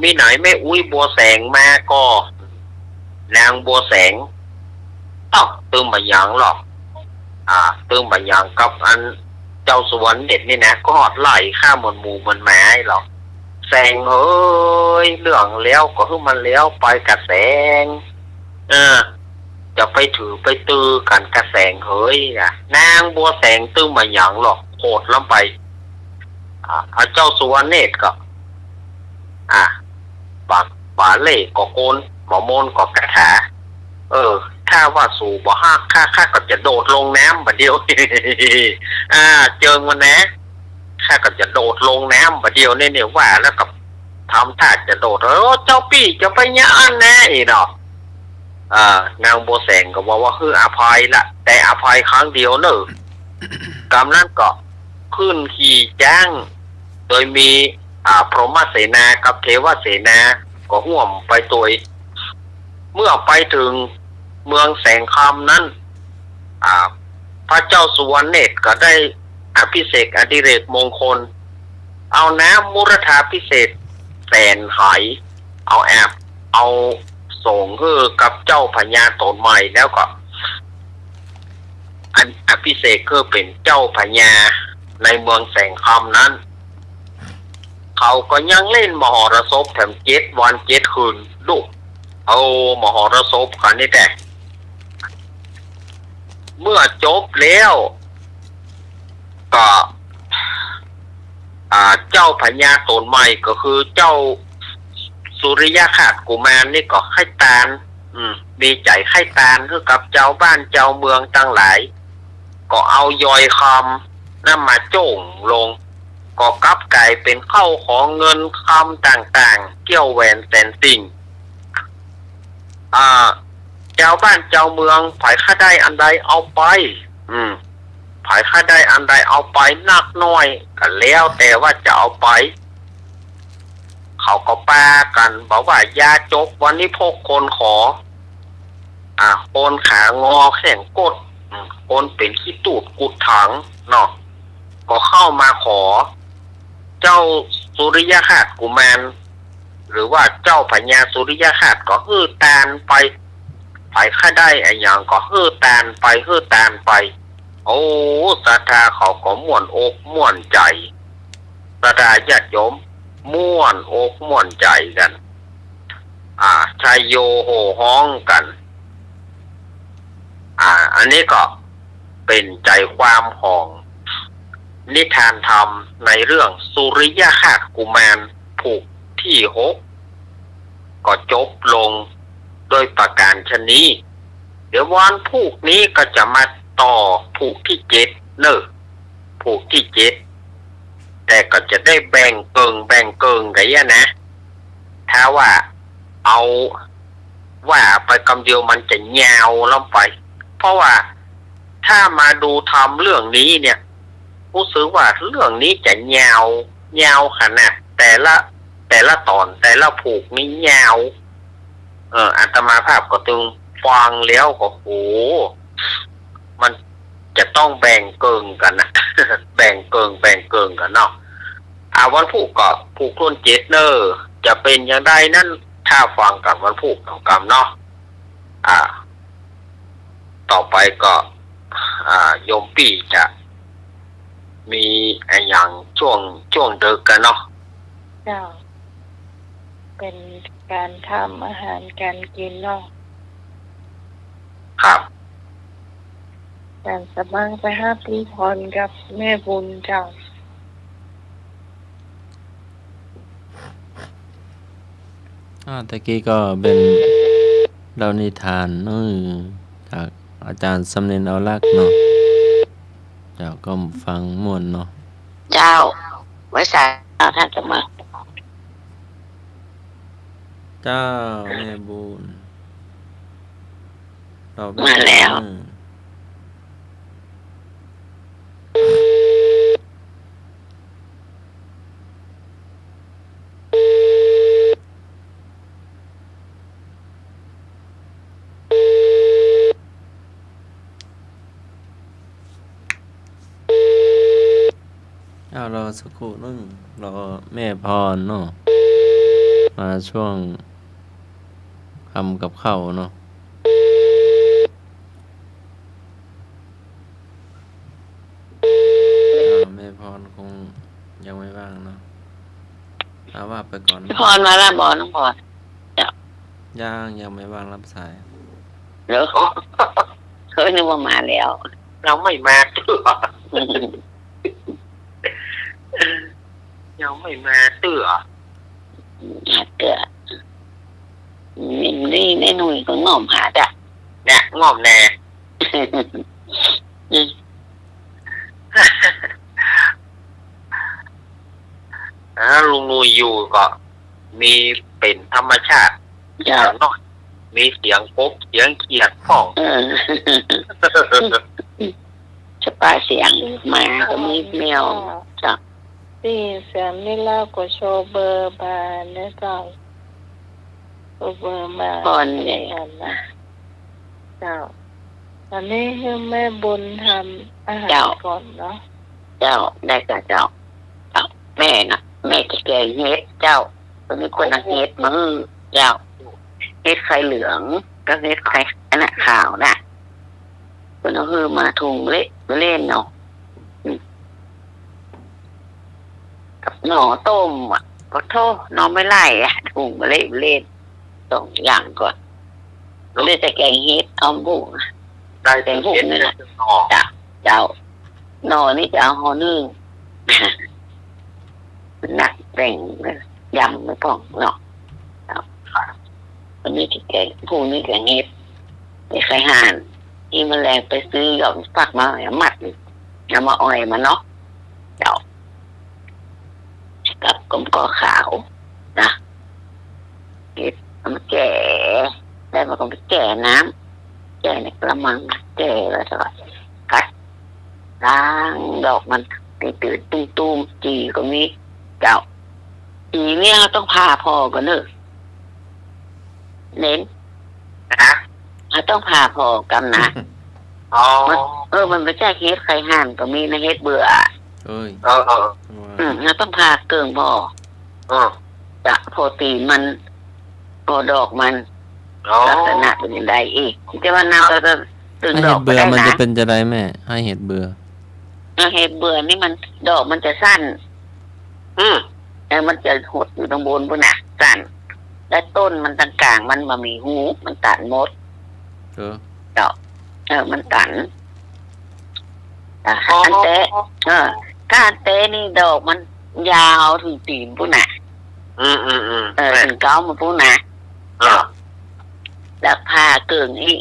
มีไหนไม่อุ้ยบัวแสงมาก็นางบัวแสงตึงมาอย่างหรอกตึงมาอย่างกับอันเจ้าสวรรค์เด็ดนี่นะก็หอดไหลข้ามหมู่มันแม้หรอกแสงเฮ้ยเรื่องแล้วก็คือมันแล้วไปกระแสงจะไปถือไปตือกันกระแสงเฮ้ยนางบัวแสงตึงมาอย่างหรอกโคตรล้ำไปเจ้าสวรรค์เนตรก็บาเล่ก็โกนหมอมนก็กระถาถ้าว่าสู่บ่ฮักข้าก็จะโดดลงน้ำบัดเดียว เจิงวันนะข้าก็จะโดดลงน้ำบัดเดียวเนี่ยว่าแล้วก็ทำท่าจะโดดเจ้าพี่จะไปย่านแน่อีเนาะนางบัวแสงก็บอกว่าคืออภัยละแต่อภัยครั้งเดียวเนอะกำนั้นก็ขึ้นขี่จ้างโดยมีพรหมเสนากับเทวเสนาก็ห่วมไปตัวเมื่อไปถึงเมืองแสงคำนั้นพระเจ้าสุวรรณเนตรก็ได้อภิเษกอดิเรกมงคลเอาน้ำมุรธาพิเศษแสนไหเอาส่งคือกับเจ้าพญาตนใหม่แล้วก็อันอภิเษกคือเป็นเจ้าพญาในเมืองแสงคำนั้นเขาก็ยังเล่นมหรสพแถม7 วัน 7 คืนลูกเอามหรสพกันนี่แต่เมื่อจบแล้วก็ เจ้าพญาตนใหม่ก็คือเจ้าสุริยคราสกุมารนี่ก็ให้ตานมีใจให้ตานคือกับเจ้าบ้านเจ้าเมืองทั้งหลายก็เอายอยคำนั่นมาโจ่งลงก็กลับกลายเป็นเข้าของเงินคำต่างๆเกี่ยวแหวนแสนสิ่งเจ้าบ้านเจ้าเมืองไผข้าได้อันใดเอาไปไผข้าได้อันใดเอาไปนักน้อยก็แล้วแต่ว่าจะเอาไปเขาก็ปากันบอกว่ายาจกวันนี้พกคนขอคนขางอแข่งกดคนเป็นขี้ตูดกุดถังเนาะก็เข้ามาขอเจ้าสุริยคราสกุมารหรือว่าเจ้าพญาสุริยคราสก็ตานไปไผข้าได้ไอ้อย่างก็ตานไปตานไปโอ้ศรัทธาเขาก็ม่วนอกม่วนใจศรัทธาญาติโยมม่วนอกม่วนใจกันชัยโยโห่ฮ้องกันอันนี้ก็เป็นใจความของนิทานธรรมในเรื่องสุริยคราสกุมารผูกที่6ก็จบลงโดยประการชนนี้เดี๋ยววันผูกนี้ก็จะมาต่อผูกที่7ผูกที่7แต่ก็จะได้แบ่งเกิงกันนะถ้าว่าเอาว่าไปคำเดียวมันจะยาวล้ำไปเพราะว่าถ้ามาดูทำเรื่องนี้เนี่ยรู้สึกว่าเรื่องนี้จะยาวขนาดแต่ละตอนแต่ละผูกนี้ยาวอาตมาภาพก็ตึงฟังแล้วก็โหมันจะต้องแบ่งเกิงกันนะ แบ่งเกิงกันเนาะวันผูกก็ผูกรุ่น7จะเป็นอย่างไรนั่นถ้าฟังกับวันผูกของกรรมเนาะต่อไปก็โยมปี่จะมีอย่างช่วงเดิกกันเนาะเจ้าเป็นการทำอาหารการกินเนาะครับการสบังไปห้าพี่พรกับแม่บุญเจ้าตะกี้ก็เป็นเล่านิทานจากอาจารย์สำเนียงเอาลักเนาะเจ้าก็ฟังม่วนเนาะเจ้าไว้สายท่านจะมาเจ้าแม่บุญมาแล้วรอสักครู่นึงรอแม่พรเนาะมาช่วงทำกับข้าวเนาะแม่พรคงยังไม่ว่างเนาะเอาว่าไปก่อนพรมาแล้วบอกน้องพรยังไม่ว่างรับสายเหรอเคยนึกว่ามาแล้วเราไม่มาเตื้อยังไม่มาเตื้อนี่ในหนุ่ยก็งอมหาจ้ะเนี่ยงอมแน่ลุงนุยอยู่ก็มีเป็นธรรมชาติอย่างน้อยมีเสียงกบเสียงเขียดพ่องจะปลาเสียงมาก็มีแมวจ้ะที่เสียงนี่เล่าก็โชว์เบอร์มาเนี่ยเจ้าเบอร์มาก่อนใหญ่นะเจ้าตอนนี้ให้แม่บุญทำอาหารก่อนเนาะเจ้าได้กับเจ้าแม่นะแม่จะแกงเฮ็ดเจ้าตอนนี้คนเฮ็ดมือเจ้าเฮ็ดไข่เหลืองก็เฮ็ดไข่อันน่ะขาวน่ะคนเอาคือมาถุงเล่นเนาะกับหน่อต้มก็โทษน้องไม่ไล่ถุงเล่น2อย่างก่อนเลยจะแกงเฮ็ดเอาบุ้งได้แกงบุ้งนี่แหละเจ้าหน่อนี่จะเอาห่อนึ่ง เป็นนักแบ่งยำไม่พอเนาะวันนี้ที่แกผู้นี้แกเงียบไม่เคยห่านที่แมลงไปซื้อหย่อมฟักมาหมัดเอามาอ้อยมาเนาะเจ้ากับกลมกอขาวนะเก็บเอามาแก่ได้มาก็ไปแก่น้ำแก่ในกระมังแก่แล้วก็กัดล้างดอกมันตื่นตุ้มจีก็มีเจ้าจีเนี่ยเราต้องพาพอกันเนอะเน้น นะ เราต้องพาพอกันนะ อ๋อ มันไม่ใช่เฮ็ดไข่ห่านก็มีนะเฮ็ดเบื่อ เอ้ย เออ เราต้องพาเกิงพอ เออ จะโปรตีนมันพอดอกมัน อ๋อ ลักษณะเป็นอย่างไรอีกแต่ว่าน้ำก็จะตึง ให้ ด เห็ อก ด ก็ เบื่อ ได้ มัน นะ จะเป็นจะได้แม่ให้เห็ดเบื่อ เฮ็ดเบื่อนี่มันดอกมันจะสั้น อืม แล้วมันจะหดอยู่ตรงบนพุ่นน่ะสั้นและต้นมันต่างกลางมันมามีหูมันตันหมด เออ มันตันอันเตะก้านเตะนี่ดอกมันยาวถึงตีนพุ่นน่ะ อืมถึงเก้ามันพุ่นน่ะ แล้วพาเกิงนี่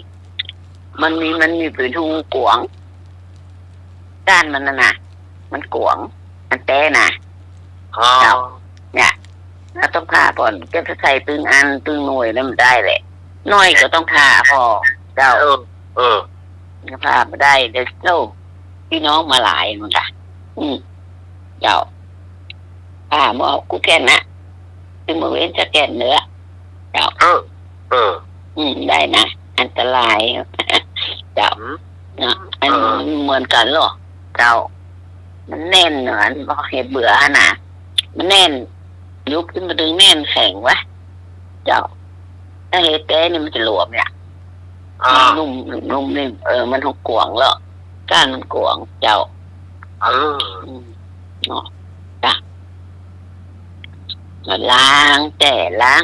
มันมีเป็นหูกวงก้านมันน่ะมันกวงอันเตะน่ะ อ๋อ เนี่ยเราต้องทาก่อนก็จะใส่ตึงอันตึงหน่วยนั่นมันได้แหละน้อยก็ต้องทาพอเจ้า เออ ก็พามาได้เดี๋ยวเจ้าพี่น้องมาหลายมันค่ะเจ้าพามาเอากูแก่นนะถึงมาเว้นจะแก่นเนื้อเจ้า เออ ได้นะอันตรายเจ้านะอันเหมือนกันหรอเจ้ามันแน่นเหมือนพอเห็นเบื่อนะมันแน่นยุบขึ้นมาดึงแน่นแข็งวะเจ้าถ้าเฮเต้นี่มันจะหลวมเนี่ยนุ่มนี่มันหกกวงแล้วก้านมันกวงเจ้าเนาะจ้ะล้างแต่ล้าง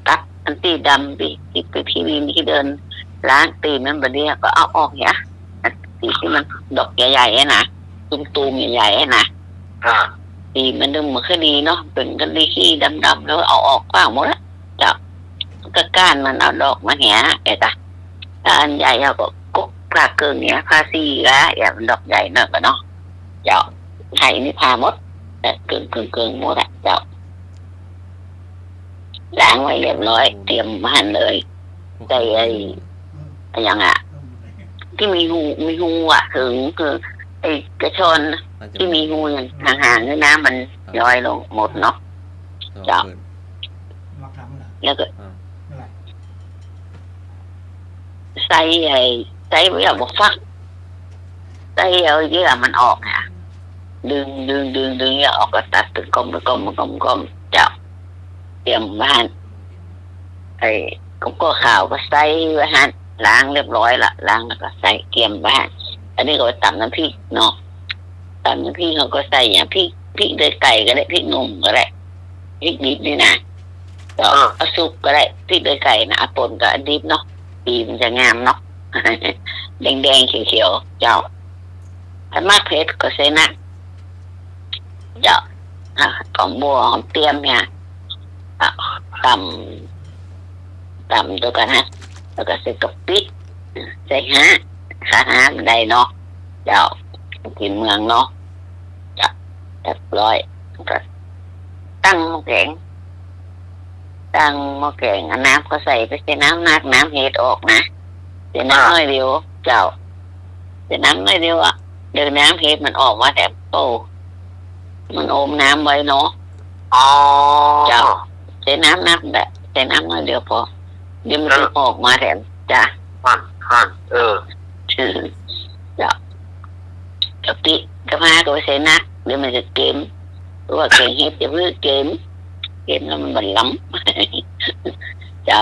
ตัดอันตีดำที่วินที่เดินล้างตีมันแบบนี้ก็เอาออกเนี่ยตีที่มันดอกใหญ่ๆนะตูมๆใหญ่ๆนะตีมันดึงมันขึ้นดีเนาะเป็นกันดีขี้ดำๆแล้วเอาออกกว้างหมดแล้วเจ้าก็ก้านมันเอาดอกมาแหะไอ้ตาถ้าอันใหญ่เราก็กุ๊กพาเกินเนี้ยพาซีละอย่ามันดอกใหญ่เนอะก็เนาะเจ้าไข่นี่พาหมดแต่เกินหมดอะเจ้าล้างไว้เรียบร้อยเตรียมหั่นเลยใส่ไอ้อย่างอ่ะที่มีหูอ่ะถึงคือไอ้กระชอนที่มีหูอย่างห่างๆนี่น้ำมันย้อยลงหมดเนาะเจ้าแล้วก็ใส่ไว้เอาบฟักใส่เอาเยอะมันออกอ่ะดึงอย่าออกก็ตัดเป็นกลมเจ้าเตรียมบ้านไอ้ก็ข่าวก็ใส่ไว้หั่นล้างเรียบร้อยละล้างแล้วก็ใส่เตรียมบ้านอันนี้ก็ไปตำน้ำพริกเนาะตำน้ำพริกเขาก็ใส่อย่างพริกเดือยไก่ก็ได้พริกหนุ่มก็ได้พริกดิบนี่นะก็เอาซุปก็ได้พริกเดือยไก่นะป่นกับอันดิบเนาะปีมันจะงามเนาะ แดงๆเขียวๆเจ้าถ้ามากเผ็ดก็ใส่นะเจ้าของบัวหอมเตรียมเนี่ยตำตัวกันฮะแล้วก็ใส่กะปิใส่ขามันได้เนาะเจ้ากินเมืองเนาะจะเรียบร้อยก็ตั้งหม้อแกงเอาน้ำก็ใส่ไปใส่น้ำเห็ดออกนะใส่น้ำน้อยเดียวเจ้าใส่น้ำน้อยเดียวอ่ะเดี๋ยวน้ำเห็ดมันออกมาแต่โตมันอมน้ำไว้เนาะเจ้าใส่น้ำแบบใส่น้ำน้อยเดียวพอเดี๋ยวมันจะออกมาแถมจ้ะหั่นเจ้ากะปิกะเพราก็ใส่นักเดี๋ยวมันจะเค็มเพราะว่าแกงเห็ดจะเพื่อเค็มแล้วมันบันล้ำเจ้า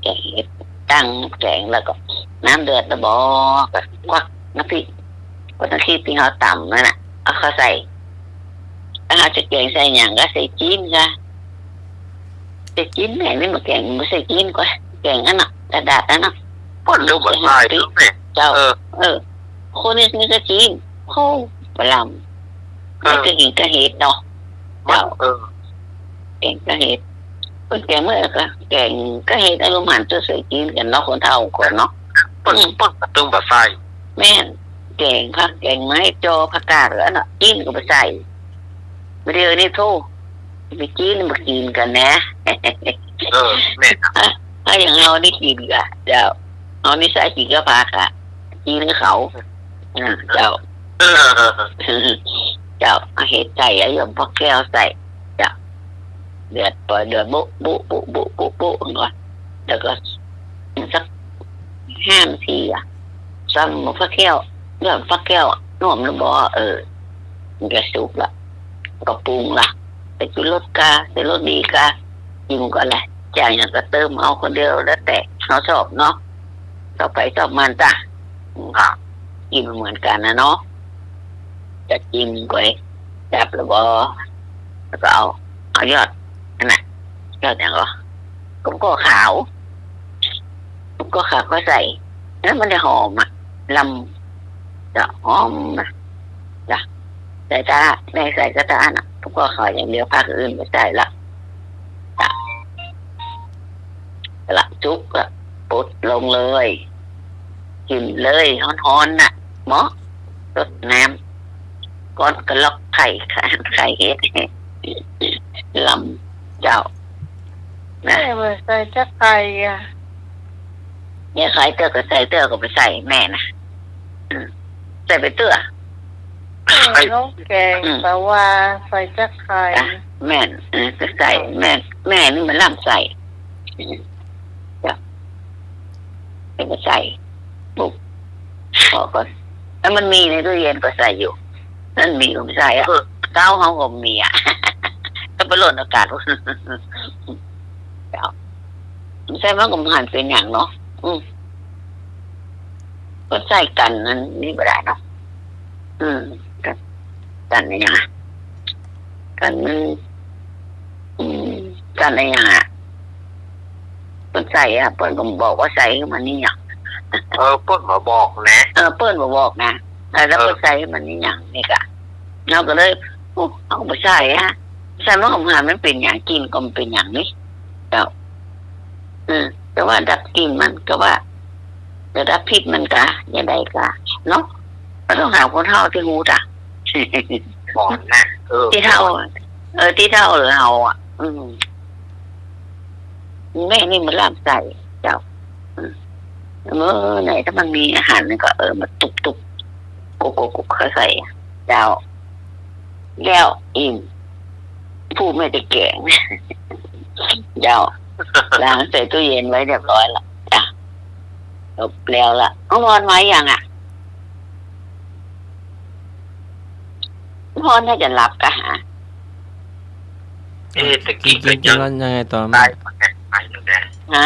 แกงเห็ดตั้งแกงแล้วก็น้ำเดือดแล้วบอกก็ควักน้ำพริกก็น้ำพริกที่เขาต่ำนั่นแหละเอาเขาใส่ถ้าเขาจะแกงใส่อย่างก็ใส่จีนค่ะใส่จีนแกงนี่มาแกงไม่ใส่จีนกว่าแกงนั่นน่ะกระดาษนั่นน่ะ พ่นดูเหมือนลายด้วยแม่ เจ้าคนนี้ก็จีนโค้ปลำไม่เคยกินกระเห็ดเนาะ มันแกงก็เห็ดคนแกงเมื่อก็แกงก็เห็ดอารมณ์หันจะใส่กินกันเนาะคนเฒ่าคนเนาะ เปิ้นก็ต้องบ่ใส่ แม่นแกงผักแกงไม้จอผักกาดเหลือน่ะกินก็ไปใส่ไม่ได้นี่โทษไปกินมากินกันนะ แม่ ถ้าอย่างเราได้กินก็เจ้าเอานี่ใส่กินก็ผักอ่ะกินให้เขาเจ้า เจ้าเห็ดใส่ไอ้ยมพักแก้วใส่เจ้าเดือดปล่อยเดือดปุ๊ก่อนแล้วก็สัก5 นาทีสั่งฟักแก้วเรื่องฟักแก้วนุ่มแล้วบอกมันก็สุกละก็ปรุงละใส่รสกาใส่รสดีกากินก็แหละจากอย่างก็เติมเอาคนเดียวแล้วแต่เขาชอบเนาะต่อไปชอบมันจ้ะกินเหมือนกันนะเนาะจะกินก็จับแล้วก็เอายอดนั่นน่ะยอดอย่างก็ขาวก็ขาวก็ใส่แล้วมันจะหอมลำจะหอมจ้ะใส่ตาในใส่กระตาน่ะก็ขาวอย่างเดียวภาคอื่นไม่ใส่ละจ้ะละจุกละปุดลงเลยกินเลยฮ้อนๆน่ะหมอรดน้ำก้อนกระลอกไข่เห็ดลำเจ้านะใส่จักไข่เนี่ยใส่เตื้อก็ใส่เตื้อก็ไปใส่แม่นะใส่ไปเตื้อ น้องแกงแต่ว่าใส่จักไข่ แม่ก็ใส่แม่นี่มันล่ำใส่จ้ะไปใส่ปุ๊บพอก็แล้วมันมีในตู้เย็นก็ใส่อยู่นั่นมีก็ไม่ใส่เต้าเขาก็มีก็ไปหล่นอากาศใช่ไหมก็หันเป็นอย่างเนาะก็ใส่กันนั้นนี่ไม่ได้เนาะกันอะไรอย่างกันมันกันอะไรอย่างเปิ้นใส่เปิ้นก็บอกว่าใส่มันนี่อย่างเปิ้นมาบอกนะเปิ้นบอกนะแล้วเปิ้นใส่มันนี่อย่างนี่กะเราก็เลยเอาไปใส่ใส่มันของหามันเป็นอย่างกินก็เป็นอย่างนี้แล้วแต่ว่าดับกลิ่นมันก็ว่าจะดับพิษมันกะอย่างใดกะเนาะมันต้องหาคนเฒ่าที่หูจ้ะบอกนะที่เฒ่าที่เฒ่าหรือเฮาแม่นี่มันลามใส่เจ้าเมื่อไหนถ้ามันมีอาหารก็มาตุบกุกใส่เจ้าแล้วอิ่มผู้ไม่ได้แกงเจ้าล้างใส่ตู้เย็นไว้เรียบร้อยละจ้ะจบแล้วละเอานอนไว้ยังพ่อน่าจะหลับกะหาตะกี้ก็ยังไงต่อตายปัญหามาอยู่นะ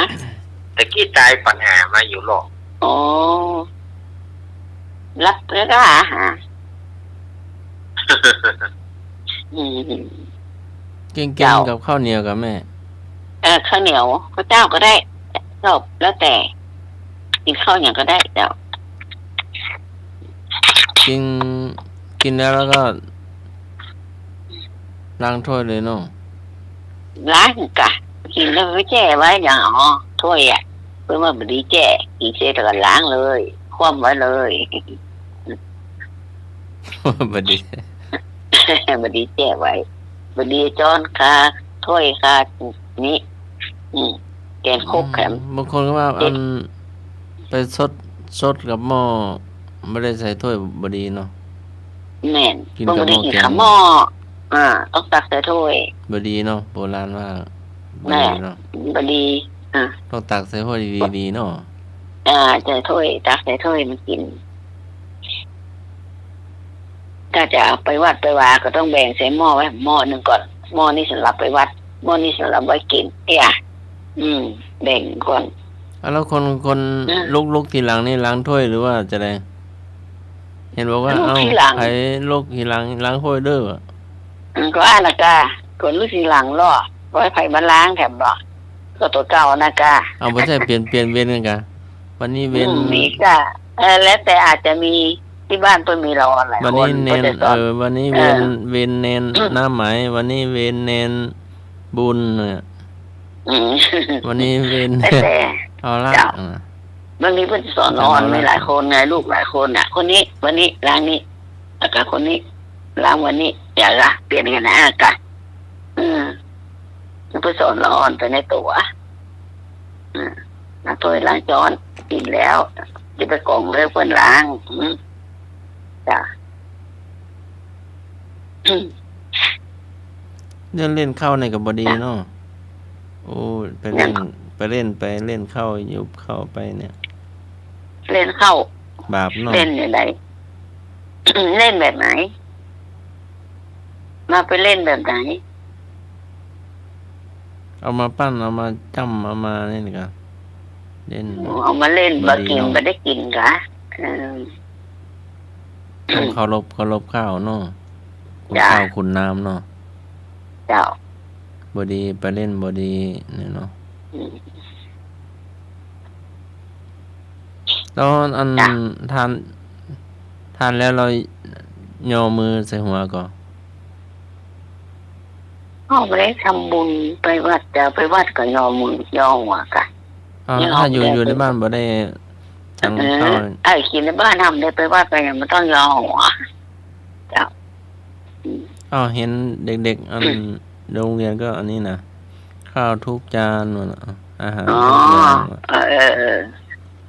ตะกี้ตายปัญหามาอยู่หรอกอ๋อรับแล้วก็หากินกับข้าวเหนียวกับแม่ข้าวเหนียวข้าวเจ้าก็ได้ชอบแล้วแต่กินข้าวอย่างก็ได้เจ้ากินแล้วก็ล้างถ้วยเลยเนาะล้างกะกินแล้วไม่แช่ไว้อย่างถ้วยเพื่อมาบดีแช่กินเสร็จแล้วก็ล้างเลยคว่ำไว้เลยบดีบดีแช่ไว้บดีจอนคาถ้วยคานี้แกงครบแข็งบางคนก็ว่าไปซดกับหม้อไม่ได้ใส่ถ้วยบดีเนาะแม่นบางทีกินข้าวหม้อต้องตักใส่ถ้วยบดีเนาะโบราณว่าแม่บดีต้องตักใส่ถ้วยดีๆเนาะใส่ถ้วยตักใส่ถ้วยมันกินถ้าจะเอาไปวัดไปวาก็ต้องแบ่งใส่หม้อไว้หม้อนึงก่อนหม้อนี้สำหรับไปวัดหม้อนี้สำหรับไว้กินแบ่งก่อนแล้วคนลุกทีหลังนี่ล้างถ้วยหรือว่าจะได้เห็นบอกว่าใครลุกทีหลังล้างถ้วยเด้อก็ละกาคนลุกทีหลังล่อไว้ไผมาล้างแถมบ่ก็ตัวเก่านะกาเอาไม่ใช่เปลี่ยนเวียนกันกะวันนี้เวียนมีกะแล้วแต่อาจจะมี ที่บ้านเพิ่นมีเราหลาย วัน ค นี้ น เน เพิ่น น จะสอน วันนี้เวนเนนหน้าไหมวันนี้เวนเนนบุญเนี่ย อืม วันนี้เวน แต่ เอาละ บางทีเพิ่นสอนอ่อนมีหลายคนไงลูกหลายคนน่ะ คนนี้วันนี้ล้างนี้แล้วก็คนนี้ล้างวันนี้อย่าละเปลี่ยนกันนะกันเพิ่นสอนอ่อนไปในตัวล้างถ้วยล้างจานกินแล้วจะไปกล่องเลยเพิ่นล้างจ้ะ เล่นเข้าในกับบดีเนาะโอ้ไปเล่นเข้ายุบเข้าไปเนี่ย เล่นเข้า บาปเนาะ เล่นอย่างไร เล่นแบบไหน มาไปเล่นแบบไหน เอามาปั้นเอามาจ้ำเอามานี่นี่กันเล่น เอามาเล่น บ่ มา ดี กิน เนาะ มาได้กินกะ ต้องเคารพข้าวเนาะคุณ จ้ะ ข้าวคุณน้ำเนาะ เจ้า บดีไปเล่นบดีเนี่ยเนาะ อืม แล้วอัน จ้ะ ทานแล้วเราโยอมือใส่หัวก่อน พ่อไปได้ทำบุญไปวัดจะไปวัดก็ยอมือยอหัวกะ อ้าว โยม ถ้าอยู่ แล้ว อยู่ในบ้านบ่ได้ทานข้าว ไอ้กินในบ้านทำได้ไปวัดไปเนี่ยมันต้องยอหัว อ้าวเห็นเด็กๆอันโรงเรียนก็อันนี้นะข้าวทุกจานนู่นน่ะอาหาร อ๋อ ทุกอย่างน่ะ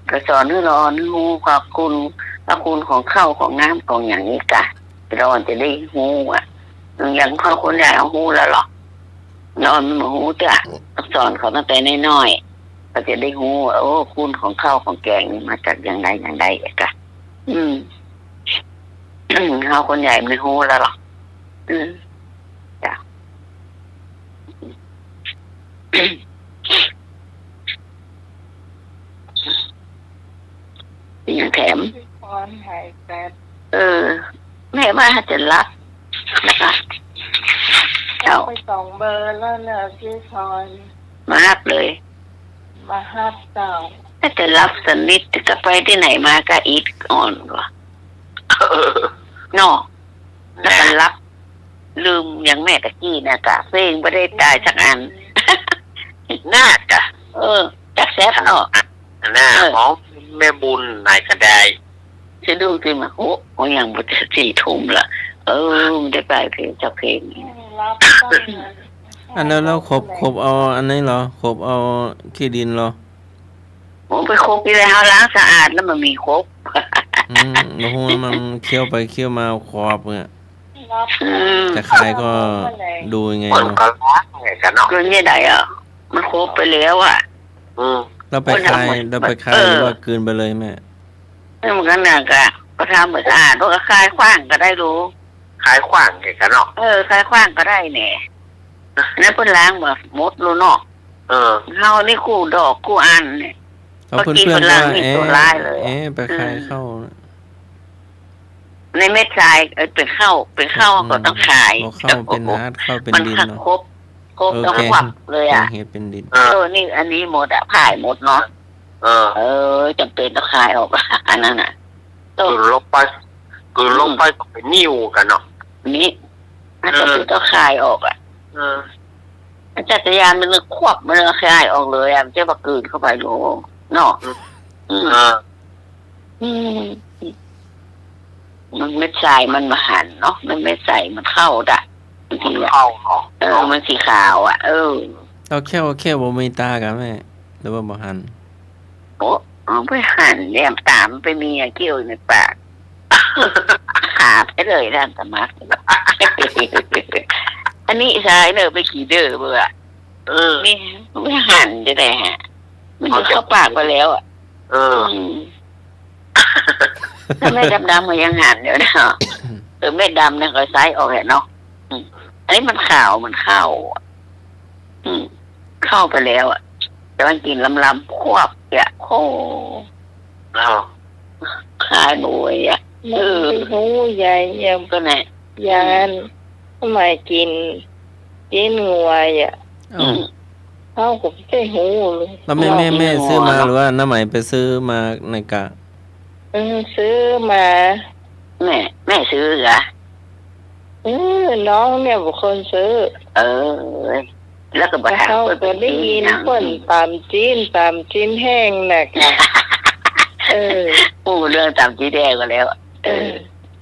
ก็สอนให้เรารู้ความคุณพระคุณของข้าวของน้ำของอย่างนี้กะเราจะได้หูอ่ะอย่างพ่อคนใหญ่เอาหูแล้วหรอกนอนมันหูจ้ะต้องสอนเขาตั้งแต่น้อยๆเขาจะได้หูว่าโอ้คุณของข้าวของแกงนี่มาจากอย่างใดกะข้าวคนใหญ่ไม่หูแล้วหรอกจ้ะ เป็นอย่างแถม พรหายแป๊บ แม่ว่าจะรับนะคะเจ้า ไปส่งเบอร์แล้วเนี่ยพี่พร มารับเลย มาฮับเต่า ถ้าจะรับสนิทจะไปที่ไหนมาก็อีทอ่อนกว่าเนาะแล้วก็รับ ลืมอย่างแม่ตะกี้นะกะเพลงไม่ได้ตายสักอัน หน้ากะ จักแซ่บเนาะ หน้าของแม่บุญนายกระได จะดูสิมาโอ้ยังบ่จะ4 ทุ่มละมันได้ไปเพลงจากเพลงนี้ รับต้อง อันนั้นเราครบเอาอันนี้เหรอครบเอาขี้ดินเหรอ ผมไปครบที่แล้วล้างสะอาดแล้วมันมีครบ โอ้โหมันเคี้ยวไปเคี้ยวมาขอบเนี่ย รับ แต่ใครก็ดูยังไง คน เนาะ ก็รักไงกันเนาะ เรื่องนี้ใดมันครบไปแล้วเราไปคายหรือว่ากลืนไปเลยแม่ นี่มันก็น่ะก็ทำเหมือนสะอาดแล้วก็คลายขว้างก็ได้รู้ ขายขว้างไงกันเนาะ คลายขว้างก็ได้เนี่ยนั่นเพิ่นล้างแบบมดรู้เนาะเฮานี่คู่ดอกคู่อันเนี่ย เอาเพื่อน เมื่อกี้ ๆ คน ก็ ล่างนี่ตัวร้ายเลย ไปคายเข้า ในเม็ดทรายเป็นข้าวก็ต้องขาย เข้าเป็นฮาร์ดเข้าเป็น มัน ดิน ขัด เนาะ ครบต้องควับเลยอ่ะ เฮ็ดเป็นดิน นี่อันนี้หมดผ่ายหมดเนาะจำเป็นต้องขายออกอันนั้นน่ะ คือลงไปก็เป็นนิ้วกันเนาะ นี้อาจจะต้องขายออกจักรยานมันเลยควบมันเลยคลายออกเลยมันจะมากลืนเข้าไปโลเนาะมันไม่ใส่มันมาหั่นเนาะมันไม่ใส่มันเข้าด่ะบางที เข้าเนาะ มันสีขาวเอาแค่บ่มีตากับแม่หรือว่าบ่หัน เอาไปหั่นแยมตามไปมีเกี้ยวในปากขาไปเลยด้านสมัครอันนี้ใช่เนอะไปขี่เด้อเบื่อนี่ไม่หั่นจะได้ฮะมันจะเข้าปากไปแล้วถ้าไม่ดำๆมันยังหั่นเดี๋ยวนะไม่ดำเนี่ยก็ไซส์ออกแหละเนาะอันนี้มันขาวมันเข้าเข้าไปแล้วแต่มันกินลำๆควบโค้ขาหน่วยหูใหญ่ยัง ก็ไหน ยานทำไมกินงัวเขาก็ไม่ใช่หูเลย แล้วแม่ซื้อมาหรือว่าน้าไหมไปซื้อมาในกะ ซื้อมา แม่ซื้อเหรอ น้องเนี่ยบุคคลซื้อ แล้วก็บอก เขาก็ได้ยินคนตามจีนแห้งน่ะค่ะ พูดเรื่องตำจีแดงก็แล้ว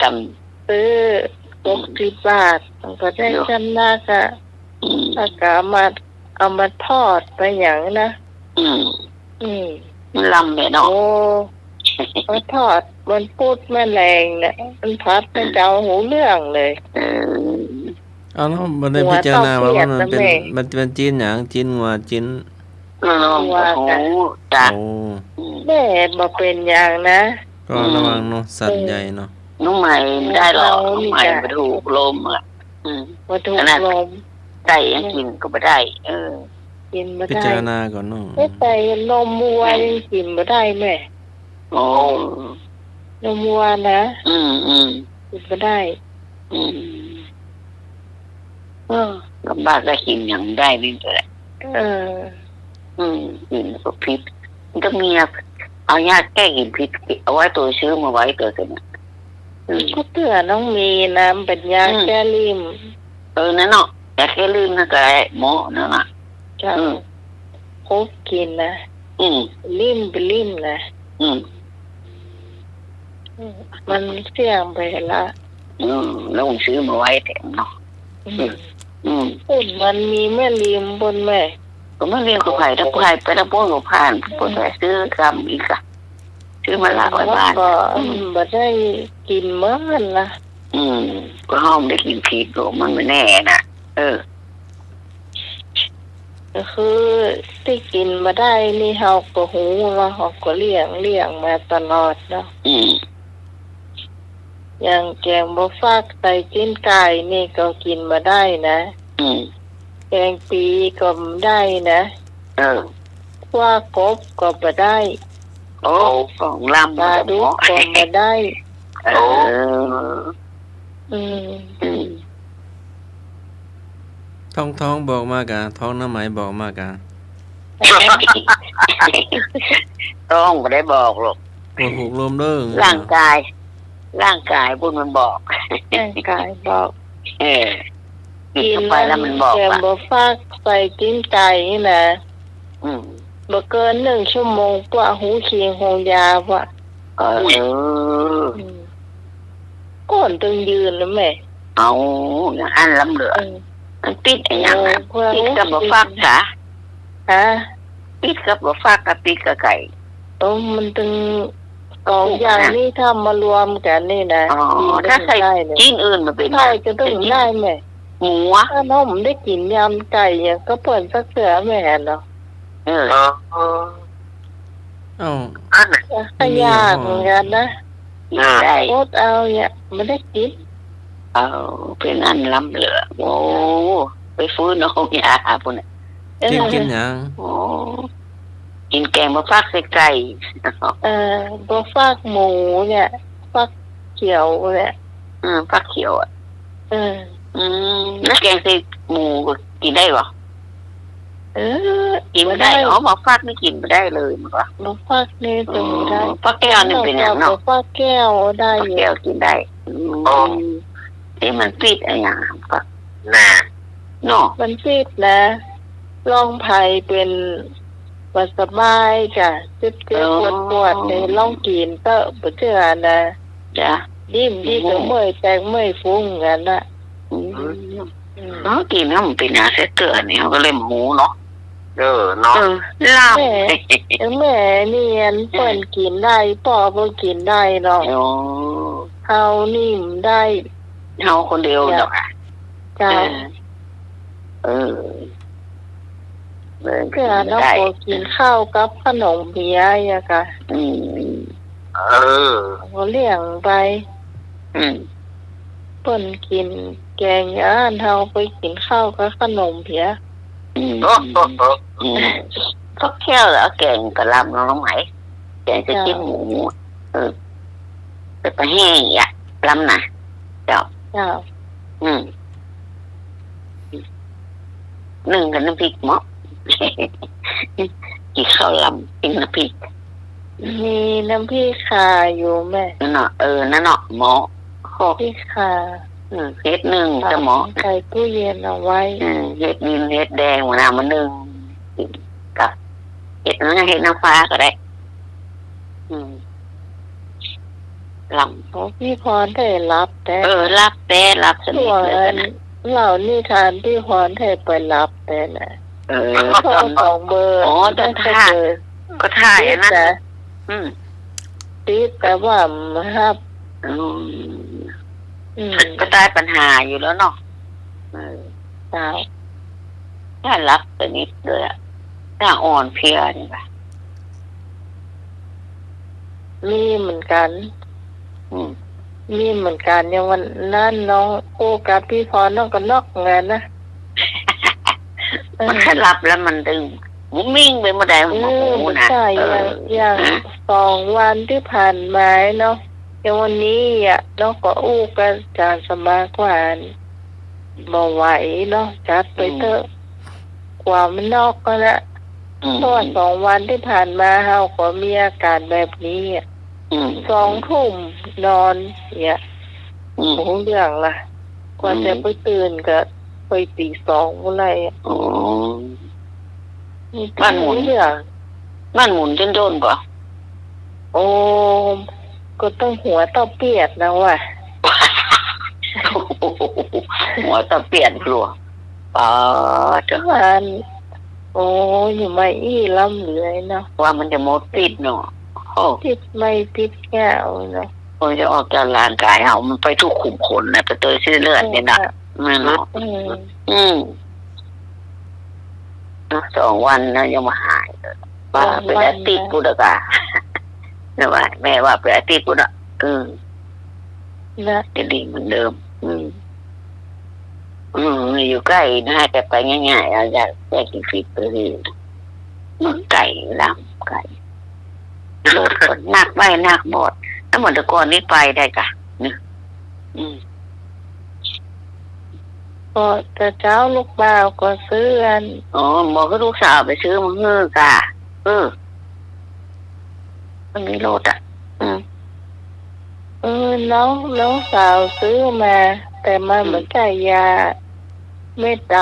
ต ซื้อ60 บาทมันก็ได้จำนาค่ะแล้วก็เอามาทอดไปอย่างนะมันลำเนี่ยเนาะ โอ้มาทอดมันพูดแม่แรงเนี่ยมันพัดมันจะเอาหูเรื่องเลย เอาเนาะบ่ได้พิจารณาว่ามันเป็นจีนหยังจีนงัวจีน โอ้จ้ะ โอ้ แม่บ่เป็นอย่างนะ ก็ระวังเนาะสัตว์ใหญ่เนาะ น้องใหม่ได้หรอกน้องใหม่ไปถูกลมอ่ะ วัตถุลม ไก่ยังกินก็ไม่ได้ กินบ่ พิ ได้ จารณาก่อนเนาะ แต่นมวัวยังกินบ่ได้แม่ โอ้ นมวัวนะกินบ่ได้ ลำบากก็กินอย่างได้นี่แหละกินก็พิษมันก็มีเอายาแก้กินพิษเอาไว้ตัวซื้อมาไว้ตัวเสร็จก็เตือน้องมีน้ำเป็นยาแก้ลิ่ม นั่นเนาะยาแก้ลืมนั่นก็ได้หมอนั่นน่ะ จ้ะพบกินนะลิ่มเป็นลิ่มนะมันเสี่ยงไปละแล้วผมซื้อมาไว้แต่เนาะปุ่นมันมีแม่ลิมบนแม่ก็ไม่เรียนกับใครถ้าใครไปแล้วป้อนกับผ่านป้อนไปซื้อกำอีกอะซื้อมาละไว้บ้านก็บ่ได้กินเมื่อมันละก็ห้องได้กินผิดหรอกมันไม่แน่น่ะก็คือที่กินมาได้นี่เฮาก็หูว่าเฮาก็เลี้ยงมาตลอดเนาะอย่างแกงบ่ฟักใส่จิ้นไก่นี่ก็กินมาได้นะแกงปีก็ได้นะว่ากบก็บ่ได้ โอ้ของลำปลาดุกก็บ่ได้ท้องบอกมากะท้องน้ำไหมบอกมากะ ต้องไม่ได้บอกหรอก ปวดหูลมเด้อ ร่างกายบุญมันบอกร่างกายบอกกินไปแล้วมันบอกแกงบ่ฟักใส่จิ้นไก่นี่นะบ่เกิน1 ชั่วโมงกว่าหูเคียงหงยาว่ะก่อนตึงยืนแล้วแม่เอาอย่างอันล้ำเหลือมันติดอย่างนั้นติดกับบ่ฟักจ้ะติดกับบ่ฟักกับติดกับไก่มันตึง2 อย่างนี้ถ้ามารวมกันนี่นะถ้าใส่จิ้นอื่นมันเป็นไก่ก็ต้องได้แม่หมูถ้าน้องผมได้กินยำไก่อย่างก็เปิดสักเสือแม่เนาะอันไหนขยากเหมือนกันนะได้โอ๊ตเอาเนี่ยไม่ได้กินเป็นอันล้ำเหลือโอ้ไปฟื้นน้องยาปุ่นกินยังโอ้กินแกงมะฟักใส่ไก่มะฟักหมูเนี่ยฟักเขียวเนี่ยฟักเขียวแล้วแกงใส่หมูกินได้หรอกินไม่ได้มะฟักนี่กินไม่ได้เลยมั้งวะมะฟักนี่กินไม่ได้ฟักแก้วนี่เป็นอย่างเนาะฟักแก้วได้แก้วกินได้นี่มันปิดอะไรอย่างฟักเนาะมันปิดนะลองไผ่เป็นวัสบายจ้ะเจ็บปวดในล่องกินเตอะบ่เชื่อนะจ้ะดิ้มดีก็เมื่อยแตกเมื่อยฟุ้งกันน่ะกินแล้วมันเป็นยาเสพติดเนี่ยก็เลยหมูเนาะเนาะลาบแม่นี่อันเปิ้นกินได้พ่อบ่กินได้เนาะเฮานิ่มได้เฮาคนเดียวเนาะจ้าเพื่อน้องโปกินข้าวกับขนมเปี๊ยะอะค่ะเขาเลี้ยงไปเปิ้นกินแกงย่านเฮาไปกินข้าวกับขนมเปี๊ยะก็แค่แล้วแกงกะลำน้องไหมแกงจะกินหมูไปแห้งอ่ะลำน่ะเจ้านึ่งกับน้ำพริกหม้อกินข้าวลำกินน้ำพริกมีน้ำพริกข่าอยู่แม่นั่นเนาะนั่นเนาะหม้อ ขอ ที่ค่ะ เฮ็ดหนึ่งจะหมอ ใส่ตู้เย็นเอาไว้ เฮ็ดดินเฮ็ดแดงหัวหน้ามันหนึ่งกับเฮ็ดน้ำเฮ็ดน้ำฟ้าก็ได้ล โอ้พี่พรได้รับแต่ ำรับแต่รับสนิ ส่ ท วน เลย อัน นะ เหล่านิทานที่พรได้ไปรับแต่น่ะ ก็ โทรสองเบอร์ จะ ได้ ถ่าย เบอร์ ก็ถ่ายนะ แต่ติดแต่ว่าครับก็ได้ปัญหาอยู่แล้วเนาะ สาว ถ้ารับสนิทเลยถ้าอ่อนเพลียนี่ป่ะ มีเหมือนกันมีเหมือนกันอย่างวันนั้นน้องโอ้กับพี่พรน้องก็นอกงานนะ มันถ้ารับแล้วมันดึงมุ้งมิ่งไปเมื่อใดมันหูนะ ใช่อย่าง2 วันที่ผ่านมาเนาะอย่างวันนี้น้องก็อู้กันจารสมากว่าบ่ไหวเนาะจัดไปเถอะกว่ามันนอกก็แล้วเพราะว่า2 วันที่ผ่านมาเฮาก็มีอาการแบบนี้2 ทุ่มนอนเนี่ยโอ้เรื่องล่ะกว่าจะไปตื่นก็ไปตี 2อะไรบ้านหมุนเรื่อง บ้านหมุนจนโดนป่ะ โอ้ก็ต้องหัวต้องเปียดนะว่ะ หัวตะเปลี่ยนกลัวป๋าจะ มันโอ้อยู่ไม่อี้ล้ำเหลือยเนาะ ว่ามันจะหมดติดเนาะโอ้ ติดไม่ติดแก้วเนาะ มันจะออกจากร่างกายเอามันไปทุกขุมขนนะไปเตยเส้นเลือดเนี่ยนะมันเนาะ2 วันนะยังมาหายป้าไปแล้วติดกูดกะนะว่าแม่ว่าไปแล้วติดกูดะนะ จะดีเหมือนเดิมอยู่ใกล้นะแต่ไปง่ายๆเราอยากกินฟิตไปเลยไก่ลำไก่รถก็นักไม่นักบอดถ้าหมดตะกอนนี้ไปได้กะนี่ก็จะเจ้าลูกบ่าวก็ซื้ออัน บอกให้ลูกสาวไปซื้อมาเฮือกะมันมีรถน้องสาวซื้อมา แต่มันเหมือนไก่ยาเม็ดด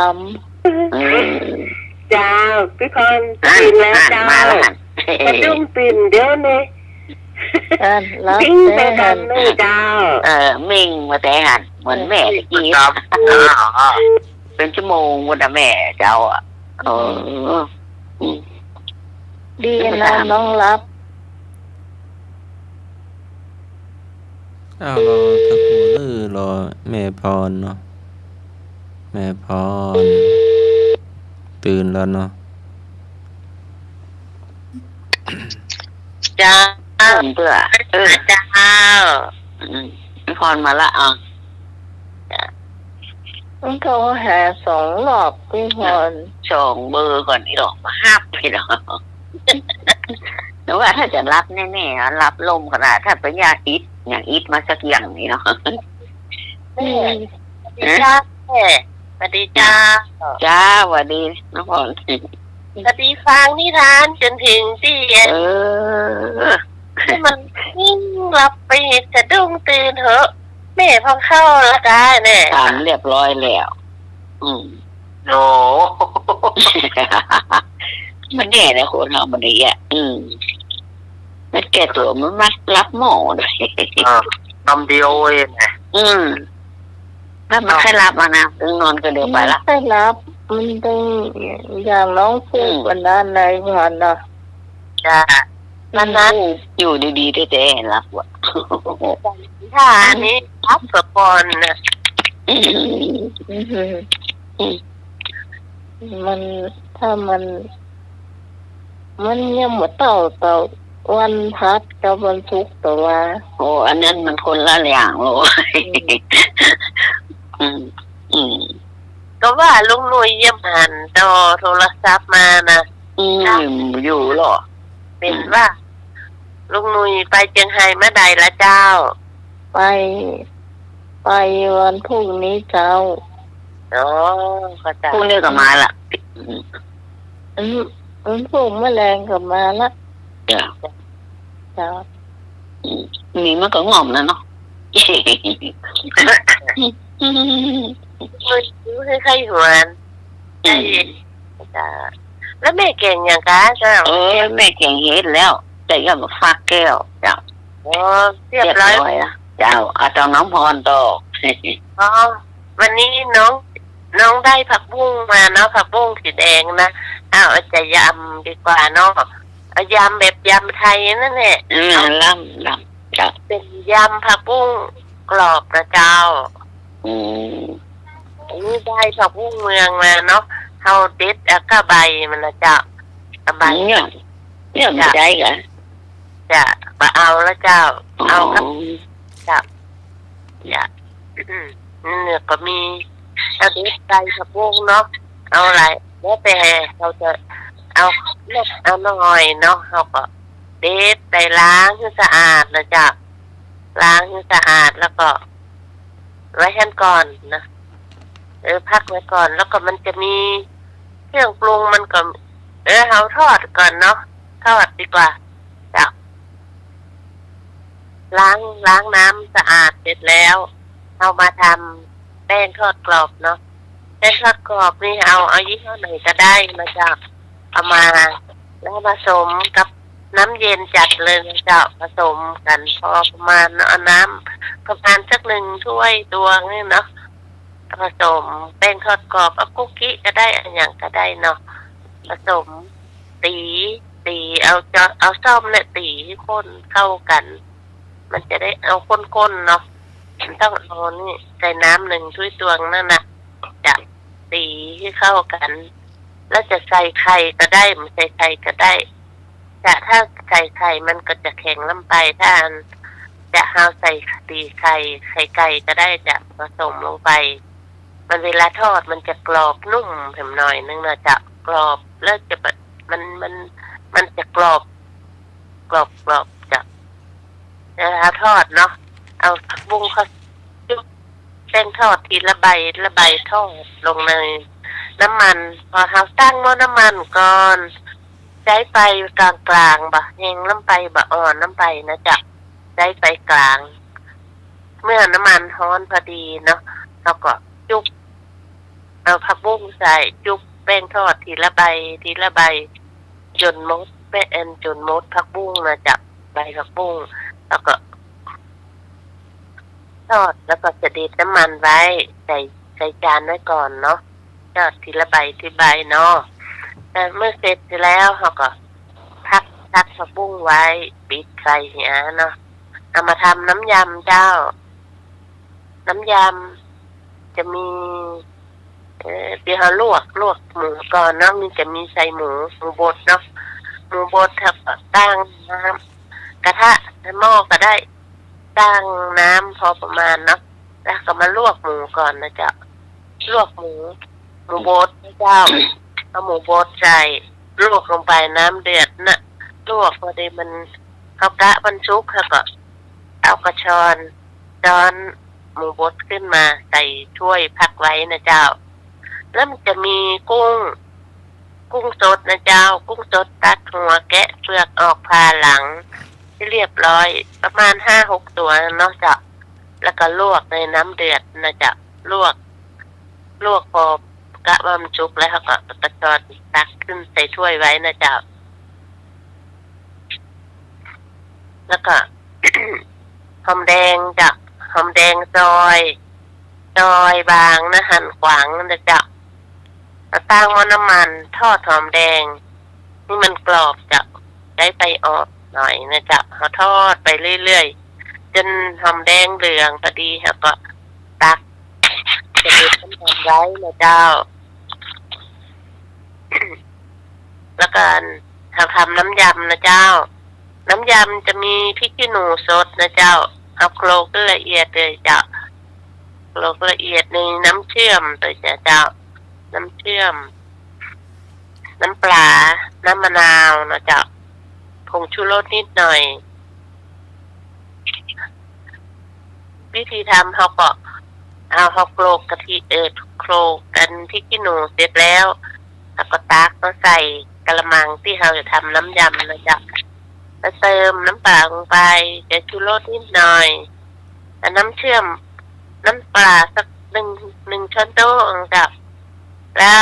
ำเจ้าพี่พรตื่นแล้วเจ้ามาดุ้งตื่นเดี๋ยวนี้รับวิ่งไป แต่ กันเลยเจ้ามิ่งมาแต่หันเหมือนแม่จีเป็นชั่วโมงวันแม่เจ้าดีนะน้องรับรอตะกูรอแม่พรเนาะแม่พรตื่นแล้วเนาะ จ้าเพื่อเจ้าพี่พรมาละต้องโทรหา2 รอบพี่พร2 เบอร์ก่อนนี่หรอก5ไปหรอกแต่ว่าถ้าจะรับแน่ๆรับลมขนาดถ้าเป็นยาอิดมาสักอย่างนี่เนาะจ้าสวัสดีจ้าสวัสดีน้องพรสวัสดีฟังนิทานจนถึงที่มันยิ่งรับไปจะดุ้งตื่นเถอะแม่พอเข้าแล้วได้แน่ทำเรียบร้อยแล้วโอ้ มันแน่นะคนเรามันนี่มันแก่ตัวมันมักรับหมอด้วยคำเดียวเองถ้ามันแค่รับมานะตึงนอนก็เดี๋ยวไปละแค่รับมันต้องอย่างน้องพูดวันนั้นในพันนะจ้านั้นอยู่ดีๆได้แต่รับว่ะถ้าอันนี้รับสปอนนะมันถ้ามันยังหมดเต่าวันพัดกับวันศุกร์แต่ว่าอันนั้นมันคนละอย่างเลยก็ว่าลุงนุยเยี่ยมหันต่อโทรศัพท์มานะอยู่หรอเป็นว่าลุงนุยไปเชียงไฮ้เมื่อใดละเจ้าไปวันพรุ่งนี้เจ้าเข้าใจพรุ่งนี้ก็มาละวันพรุ่งแมลงก็มาละจ้านี่มันก็งอมนะเนาะ มันให้ใครหวนไอ้จ้าแล้วแม่เก่งอย่างกะเจ้า แม่เก่งเฮ็ดแล้ว แต่ก็มาฟักแก้วเจ้า อ๋อเรียบร้อย ละเจ้าเอาตองน้องพรต่อ อ๋อวันนี้น้องได้ผักบุ้งมาเนาะผักบุ้งสีแดงนะเอาจะยำดีกว่าเนาะเอายำแบบยำไทยนั่นแหละล่ำเจ้า เป็นยำผักบุ้งกรอบนะเจ้าอันนี้ได้ผักบุ้งเมืองมาเนาะเขาเด็ดแล้วก็ใบมันนะเจ้าใบเนี่ยไม่ได้กะจะมาเอาแล้วเจ้าเอาครับจ้าเนี่ยเนี่ยก็มีเอาเด็ดใส่ผักบุ้งเนาะเอาอะไรแล้วแต่เราจะเอาเลือกเอาหน่อยเนาะเขาก็เด็ดใส่ล้างให้สะอาดนะจ๊ะล้างให้สะอาดแล้วก็ไว้ให้ก่อนนะพักไว้ก่อนแล้วก็มันจะมีเครื่องปรุงมันก็เอาทอดก่อนเนาะทอดดีกว่าจ้ะล้างน้ำสะอาดเสร็จแล้วเอามาทำแป้งทอดกรอบเนาะแป้งทอดกรอบนี่เอายี่ห้อไหนก็ได้นะจ๊ะเอามาแล้วผสมกับน้ำเย็นจัดเลยนะจ๊ะผสมกันพอประมาณเอาน้ำประมาณสัก1 ถ้วยตวงนี่เนาะผสมแป้งทอดกรอบเอาคุกกี้ก็ได้อย่างก็ได้เนาะผสมตีเอาซ่อมเนี่ยตีให้ข้นเข้ากันมันจะได้เอาข้นๆเนาะมันต้องเอานี่ใส่น้ำ1 ถ้วยตวงนั่นนะจะตีให้เข้ากันแล้วจะใส่ไข่ก็ได้ไม่ใส่ไข่ก็ได้จะถ้าใส่ไข่มันก็จะแข็งลำไปถ้าจะเอาใส่ตีไข่ไก่ก็ได้จะผสมลงไปมันเวลาทอดมันจะกรอบนุ่มเพิ่มหน่อยนึงนะจะกรอบแล้วจะมันจะกรอบจะเวลาทอดเนาะเอาผักบุ้งเขาจุ๊บแป้งทอดทีละใบทอดลงในน้ำมันพอเราตั้งหม้อน้ำมันก่อนใช้ไฟกลางๆบะแห้งน้ำไปบะอ่อนน้ำไปนะจ๊ะใช้ไฟกลางเมื่อน้ำมันร้อนพอดีเนาะเราก็จุ๊บเอาผักบุ้งใส่จุ๊บแป้งทอดทีละใบจนมดผักบุ้งนะจ๊ะใบผักบุ้งแล้วก็ทอดแล้วก็จะดีดน้ำมันไว้ใส่จานไว้ก่อนเนาะทอดทีละใบเนาะเมื่อเสร็จแล้วเราก็พักผักบุ้งไว้ปิดไฟเนี่ยเนาะเอามาทำน้ำยำเจ้าน้ำยำจะมีเดี๋ยวเราลวกหมูก่อนเนาะมันจะมีใส่หมูบดเนาะหมูบดถ้าตั้งน้ำกระทะหม้อก็ได้ตั้งน้ำพอประมาณเนาะแล้วก็มาลวกหมูก่อนนะเจ้าลวกหมูบดนะเจ้าเอาหมูบดใส่ลวกลงไปน้ำเดือดนะลวกพอดีมันเขากะมันชุกแล้วก็เอากระชอนหมูบดขึ้นมาใส่ถ้วยพักไว้นะเจ้าแล้วมันจะมีกุ้งสดนะเจ้ากุ้งสดตัดหัวแกะเปลือกออกผ่าหลังที่เรียบร้อยประมาณ5-6 ตัวเนาะจ้ะแล้วก็ลวกในน้ำเดือดนะจ๊ะลวกพอกะว่ามันชุกแล้วเขาก็กระชอนตักขึ้นใส่ถ้วยไว้นะจ๊ะแล้วก็ หอมแดงจ้ะหอมแดงซอยบางนะหั่นขวางนะจ๊ะตั้งหม้อน้ำมันทอดหอมแดงนี่มันกรอบจ้ะได้ไปออกหน่อยนะจ๊ะเขาทอดไปเรื่อยๆจนหอมแดงเหลืองพอดีแล้วก็ตักจะเด็ดน้ำมันไว้นะเจ้า แล้วก็ทำน้ำยำนะเจ้าน้ำยำจะมีพริกขี้หนูสดนะเจ้าเอาโขลกละเอียดเลยเจ้าโขลกละเอียดในน้ำเชื่อมเลยเจ้าน้ำเชื่อมน้ำปลาน้ำมะนาวนะเจ้าผงชูรสนิดหน่อยวิธีทำเขาก็เอาโขลกกะทิโขลกกันพริกขี้หนูเสร็จแล้วก็ตักมาใส่กระมังที่เราจะทำน้ำยำนะจ๊ะแล้วเติมน้ำปลาลงไปจะชูรสนิดหน่อย น้ำเชื่อมน้ำปลาสักหนึ่งช้อนโต๊ะกับและ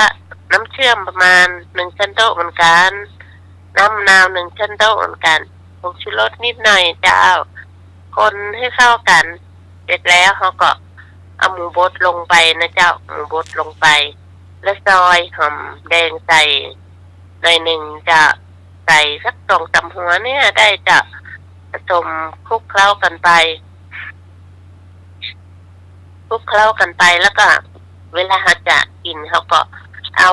น้ำเชื่อมประมาณ1 ช้อนโต๊ะเหมือนกันน้ำมะนาว1 ช้อนโต๊ะเหมือนกันผงชูรสนิดหน่อยเจ้าคนให้เข้ากันเสร็จแล้วเขาก็เอาหมูบดลงไปนะเจ้าหมูบดลงไปแล้วซอยหอมแดงใส่หน่อยหนึ่งจะใส่สัก2 ตำหัวเนี่ยได้จะผสมคลุกเคล้ากันไปแล้วก็เวลาเขาจะกินเขาก็เอา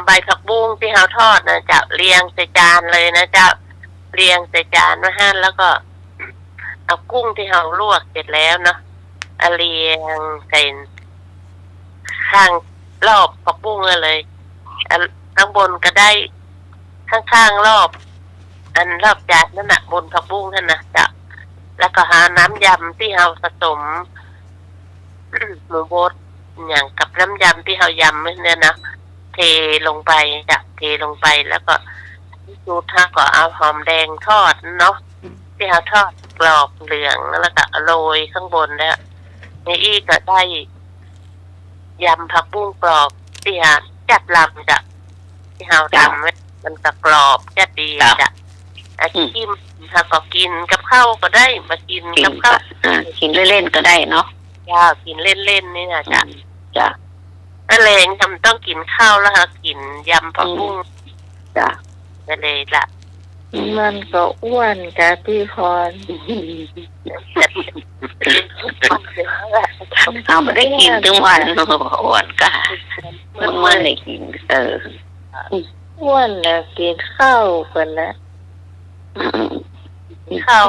ใบผักบุ้งที่เขาทอดนะจะเรียงใส่จานเลยนะจะเรียงใส่จานมาหั่นแล้วก็เอากุ้งที่เขาลวกเสร็จแล้วเนาะเรียงใส่ข้างรอบผักบุ้งเลยข้างบนก็ได้ข้างๆรอบจานนั่นน่ะบนผักบุ้งนั่นน่ะจะแล้วก็หาน้ำยำที่เราผสมหมูบดอย่างกับน้ำยำที่เรายำเนี่ยนะเทลงไปจะเทลงไปแล้วก็ดูท่าก็เอาหอมแดงทอดเนาะที่เราทอดกรอบเหลืองแล้วก็โรยข้างบนแล้วนี่อีกก็ได้ยำผักบุ้งกรอบที่เราจัดลำจะที่เราทำมันก็กรอบจัดดีจะจิ้มถ้าก็กินกับข้าวก็ได้มากินกับข้าวกินเล่นๆก็ได้เนาะจ้ากินเล่นๆนี่นะจ้ะถ้าแรงทำต้องกินข้าวแล้วค่ะกินยำผักบุ้งจ้ะนั่นเลยล่ะมันก็อ้วนกับพี่พรเอาไม่ได้กินทุกวันอ้วนกะมันได้กินอ้วนแล้วกินข้าวกันนะข้าว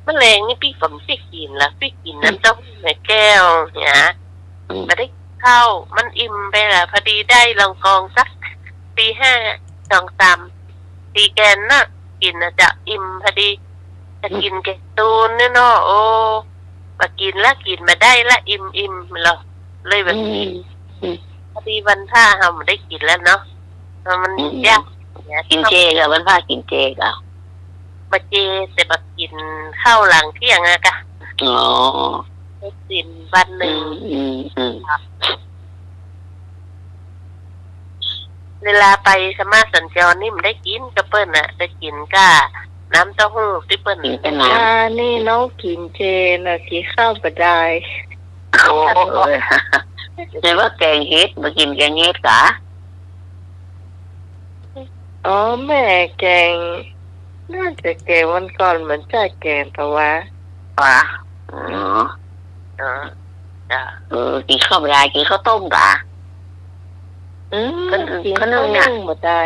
มะเร็งนี่พี่ผมพี่กินละพี่กินน้ำเต้าหู้ในแก้วเนี่ยไม่ได้ข้าวมันอิ่มไปละพอดีได้ลองกองสัก4 5 2 3 4 แกนน่ะกินนะจะอิ่มพอดีจะกินแกงตูนเนี่ยเนาะโอ้มากินละกินมาได้ละอิ่มเลยแบบนี้พอดีวันท่าเราไม่ได้กินแล้วเนาะมันยากกินเจกับวันพากินเจกับมาเจแต่มากินข้าวหลังเที่ยงอะกะอ๋อได้กินวันหนึ่งเวลาไปสมาสัญจรนี่มันได้กินกระเปิ้ลน่ะได้กินก้าน้ำเต้าหู้ที่เปิ้ลนี่น้องกินเจน่ะกินข้าวก็ได้โอ้ยแต่ว่าแกงเฮ็ดมากินแกงเฮ็ดกะอ๋อแม่แกงน่าจะแกงวันก่อนเหมือนจะแกงแต่ว่ากินข้าวไม่ได้กินข้าวต้มกะกินข้าวนึ่งหมดได้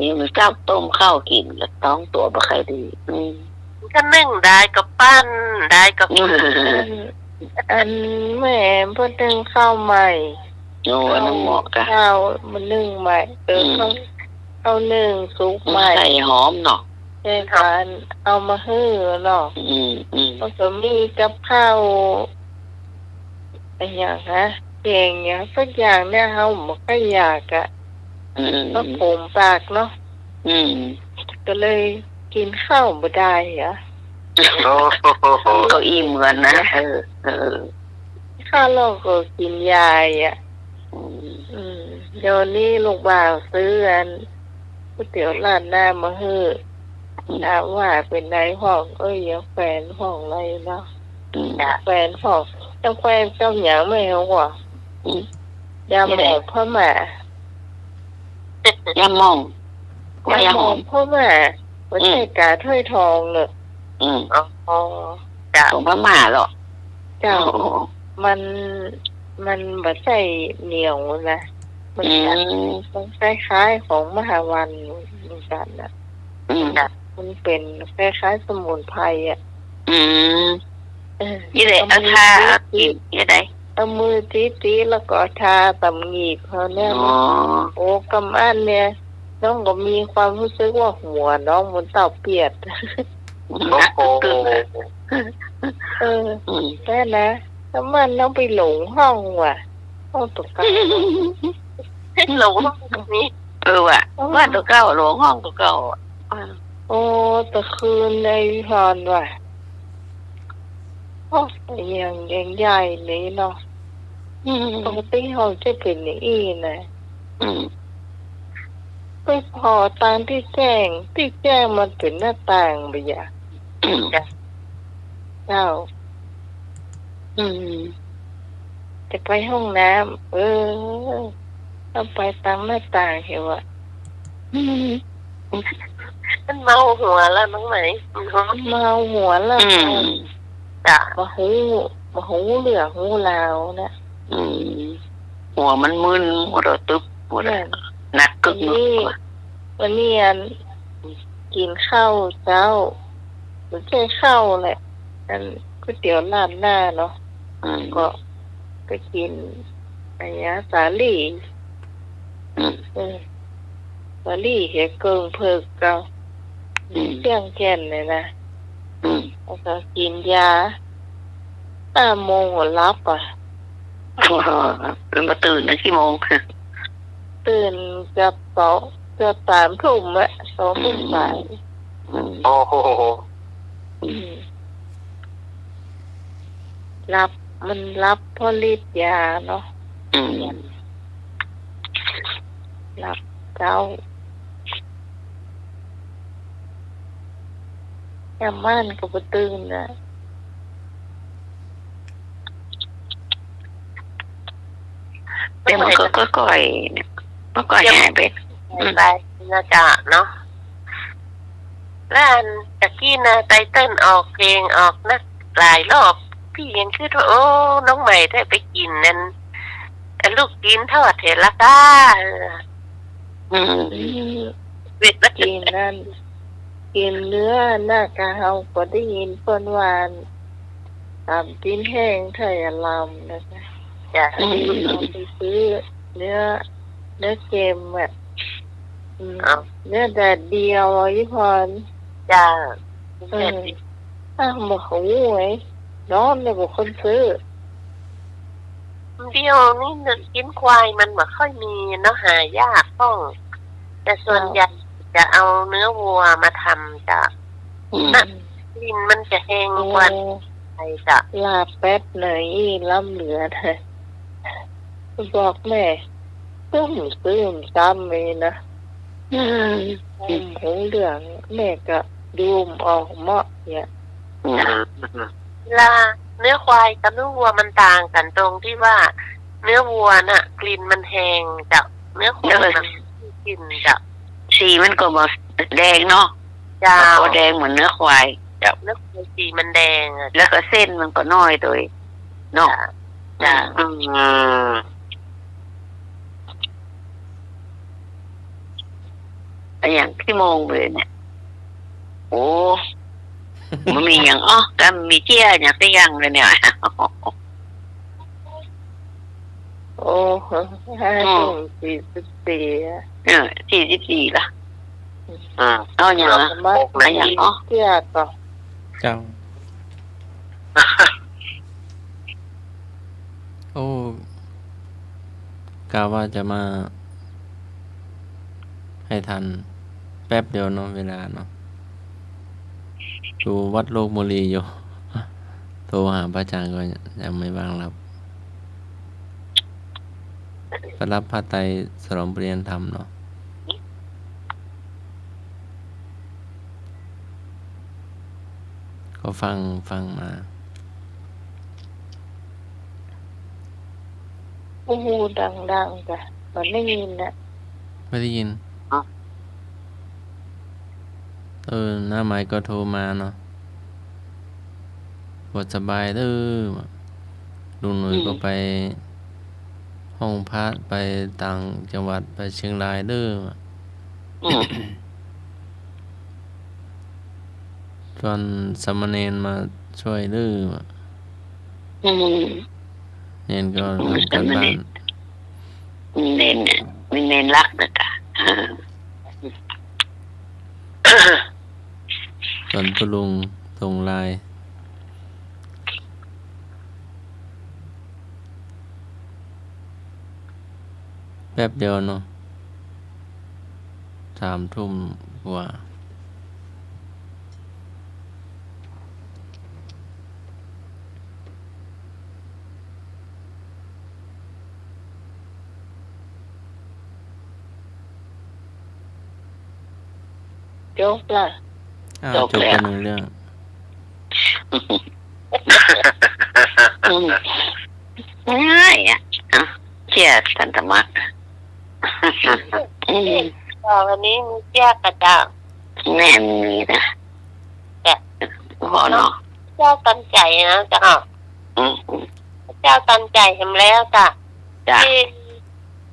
นี่มันเจ้าต้มข้าวกินแล้วท้องตัวบ่ใครดีข้าวนึ่งได้กับปั้นได้กับอันแม่เพิ่นนึ่งข้าวใหม่โอ้น้ำหมอกกะข้าวมันนึ่งใหม่ข้าวนึ่งซุปใหม่ใส่หอมเนาะใช่ค่ะเอามาฮื้อเนาะแล้วก็มีกับข้าวอะไรอย่างฮะแกงอย่างสักอย่างเนี่ยเฮาบ่ค่อยอยากอ่ะก็ผมปากเนาะก็เลยกินข้าวบ่ได้อ่ะก็อิ่มกันนะข้าวเราก็กินยาอ่ะเดี๋ยวนี้ลูกบ่าวซื้อกันก๋วยเตี๋ยวร้านหน้ามาฮื้อถามว่าเป็นไรห้องยังแฟนห้องอะไรเนาะแฟนห้องต้องแฟนเจ้าหยังไม่เอาว่ะยาหมองพ่อแม่ยาหมองพ่อแม่ไม่ใช่กาถ้วยทองเนอะของพม่าหรอเจ้ามันไม่ใช่เหนียวนะมันคล้ายๆของมหาวันเหมือนกันนะมันเป็นคล้ายๆสมุนไพรอ่ะนี่แหละเอาทากินยังไงเอามือตีแล้วก็ทาตำหงีบเขาเนี่ยโอ้กำอันเนี่ยน้องก็มีความรู้สึกว่าหัวน้องมันเต่าเปียดแค่นะถ้ามันน้องไปหลงห้องว่ะห้องตกเก้าหลงห้องนี้ว่ะว่าตัวเก้าหลงห้องตัวเก้า โอ้ตะคืนในวิหารว่ะโอ้แต่ยังใหญ่เลยเนาะปกติเขาจะเป็นอย่างนี้นะไปพอตามที่แจ้งมันเป็นหน้าต่างไปอย่าเจ้าจะไปห้องน้ำต้องไปตามหน้าต่างเหรอวะ มันเมาหัวแล้วน้องไหม เมาหัวแล้ว จ้ะ มาหูเหลือหูลาวนะ หัวมันมึนหัวเราตึ๊บหัวเราหนักกึ วั ก นนี้กินข้าวเจ้าหรือใช่ข้าวแหละอันก๋วยเตี๋ยวราดหน้าเนาะก็ไปกินอะไรนะสาลี่สาลี่เห็ดเกิงเพิกเก่าเที่ยงแก่นเลยนะแล้วก็กินยา5 โมงหัวรับอ่ะ เป็นมาตื่นนะกี่โมง ตื่นเกือบ3 ทุ่มอะ2 ทุ่มบ่าย โอ้โห รับเพราะฤทธิ์ยาเนาะรับเจ้ายามม่านก็บ่ตื่นนะ แต่มันก็ก่อยหายไป ไปนะจ๊ะเนาะแล้วอันตะกี้นะไตเติ้ลออกเพลงออกนักหลายรอบพี่ยังคิดว่าโอ้น้องใหม่ได้ไปกินนั่นลูกกินทอดเถละก้าเวทละ กินนั่นกินเนื้อหน้ากะเฮาก็ได้ยินเพิ่นว่าตามกินแห้งไทยลำนะคะ จ้ะ เราไปซื้อเนื้อเค็มแบบเนื้อแดดเดียวยี่พร จ้ะ บอกเขาไว้น้องเนี่ยบอกคนซื้อ เดียวนี่นึกกินควายมันไม่ค่อยมีเนาะหายากต้อง แต่ส่วนใหญ่จะเอาเนื้อวัวมาทำจ้ะลิ้นมันจะแห้งกว่าไทยจ้ะ ลาแป๊บหน่อยล้ำเหลือเลยบอกแม่ซื้อจำเลยนะหูเหลืองแม่ก็ดูมออกเหมาะเนี่ย เวลาเนื้อควายกับเนื้อวัวมันต่างกันตรงที่ว่า เนื้อวัวน่ะ กลิ่นมันแห้งจ้ะเนื้อควายมันกลิ่นจ้ะ สีมันก็บอกแดงเนาะ จ้า ตัวแดงเหมือนเนื้อควาย เนื้อควายสีมันแดงอ่ะ แล้วก็เส้นมันก็น้อยตัวเนาะ จ้ะ อย่างพี่โมงเลยเนี่ยโอ้มันมีอย่างกันมีเจี้ยอย่างสักอย่างเลยเนี่ย โอ้5 44ละเอาอย่าง มา อย่างเที่ยก็ เจ้า โอ้กะว่าจะมาให้ทันแป๊บเดียวเนาะเวลาเนาะอยู่วัดโลกบุรีอยู่ โทรหาพระอาจารย์ก็ยังไม่ว่างรับไปรับพระไตรสรมเปรียนธรรมเนาะก็ฟังมา โอ้โหดังๆจ้ะมันไม่ยินนะ ไม่ได้ยินหน้าไม้ก็โทรมาเนาะปวดสบายเด้อลุงหนุ่ยก็ไปห้องพักไปต่างจังหวัดไปเชียงรายเด้อจนสามเณรมาช่วยเด้อเนนก็ทำกันบ้าน เน้นรักนะจ๊ะ ตอนพลุงส่งไลน์แป๊บเดียวเนาะ3 ทุ่มกว่า จบละ อ้าว จบ จบ แล้ว กันหนึ่งเรื่อง ง่ายอ่ะเชียร์สันตมัก วันนี้มีแจ้กระจ่าง แม่มีนะพอเนาะ เจ้าตันใจนะจ้ะ อืม เจ้าตันใจเห็นแล้วจ้ะ จ้ะ ที่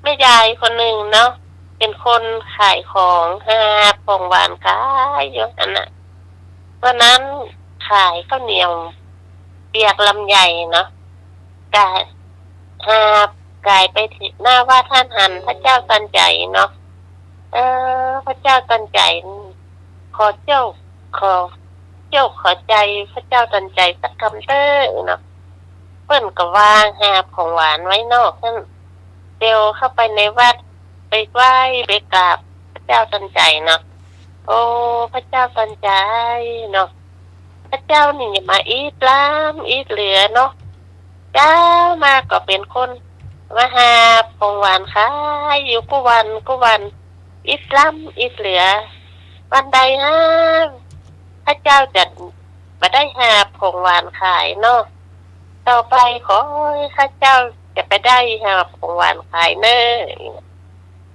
แม่ยายคนหนึ่งเนาะเป็นคนขายของหาของหวานขายอยู่นั่นน่ะวันนั้นขายข้าวเหนียวเปียกลำไยเนาะกายหากายไปที่หน้าว่าท่านหันพระเจ้าตันใจเนาะพระเจ้าตันใจขอเจ้าขอใจพระเจ้าตันใจสักคำเต้อเนาะเปิ้นก็วางหาของหวานไว้นอกนั่นเดียวเข้าไปในวัดไปไหว้ไปกราบพระเจ้าตันใจเนาะโอ้พระเจ้าตันใจเนาะพระเจ้านี่อย่ามาอีดล้ำอีดเหลือเนาะเจ้ามาก็เป็นคนมาหาของหวานขายอยู่กุวันอีดล้ำอีดเหลือวันใดฮะพระเจ้าจะมาได้หาของหวานขายเนาะต่อไปขอให้ข้าเจ้าจะไปได้หาของหวานขายเนอะ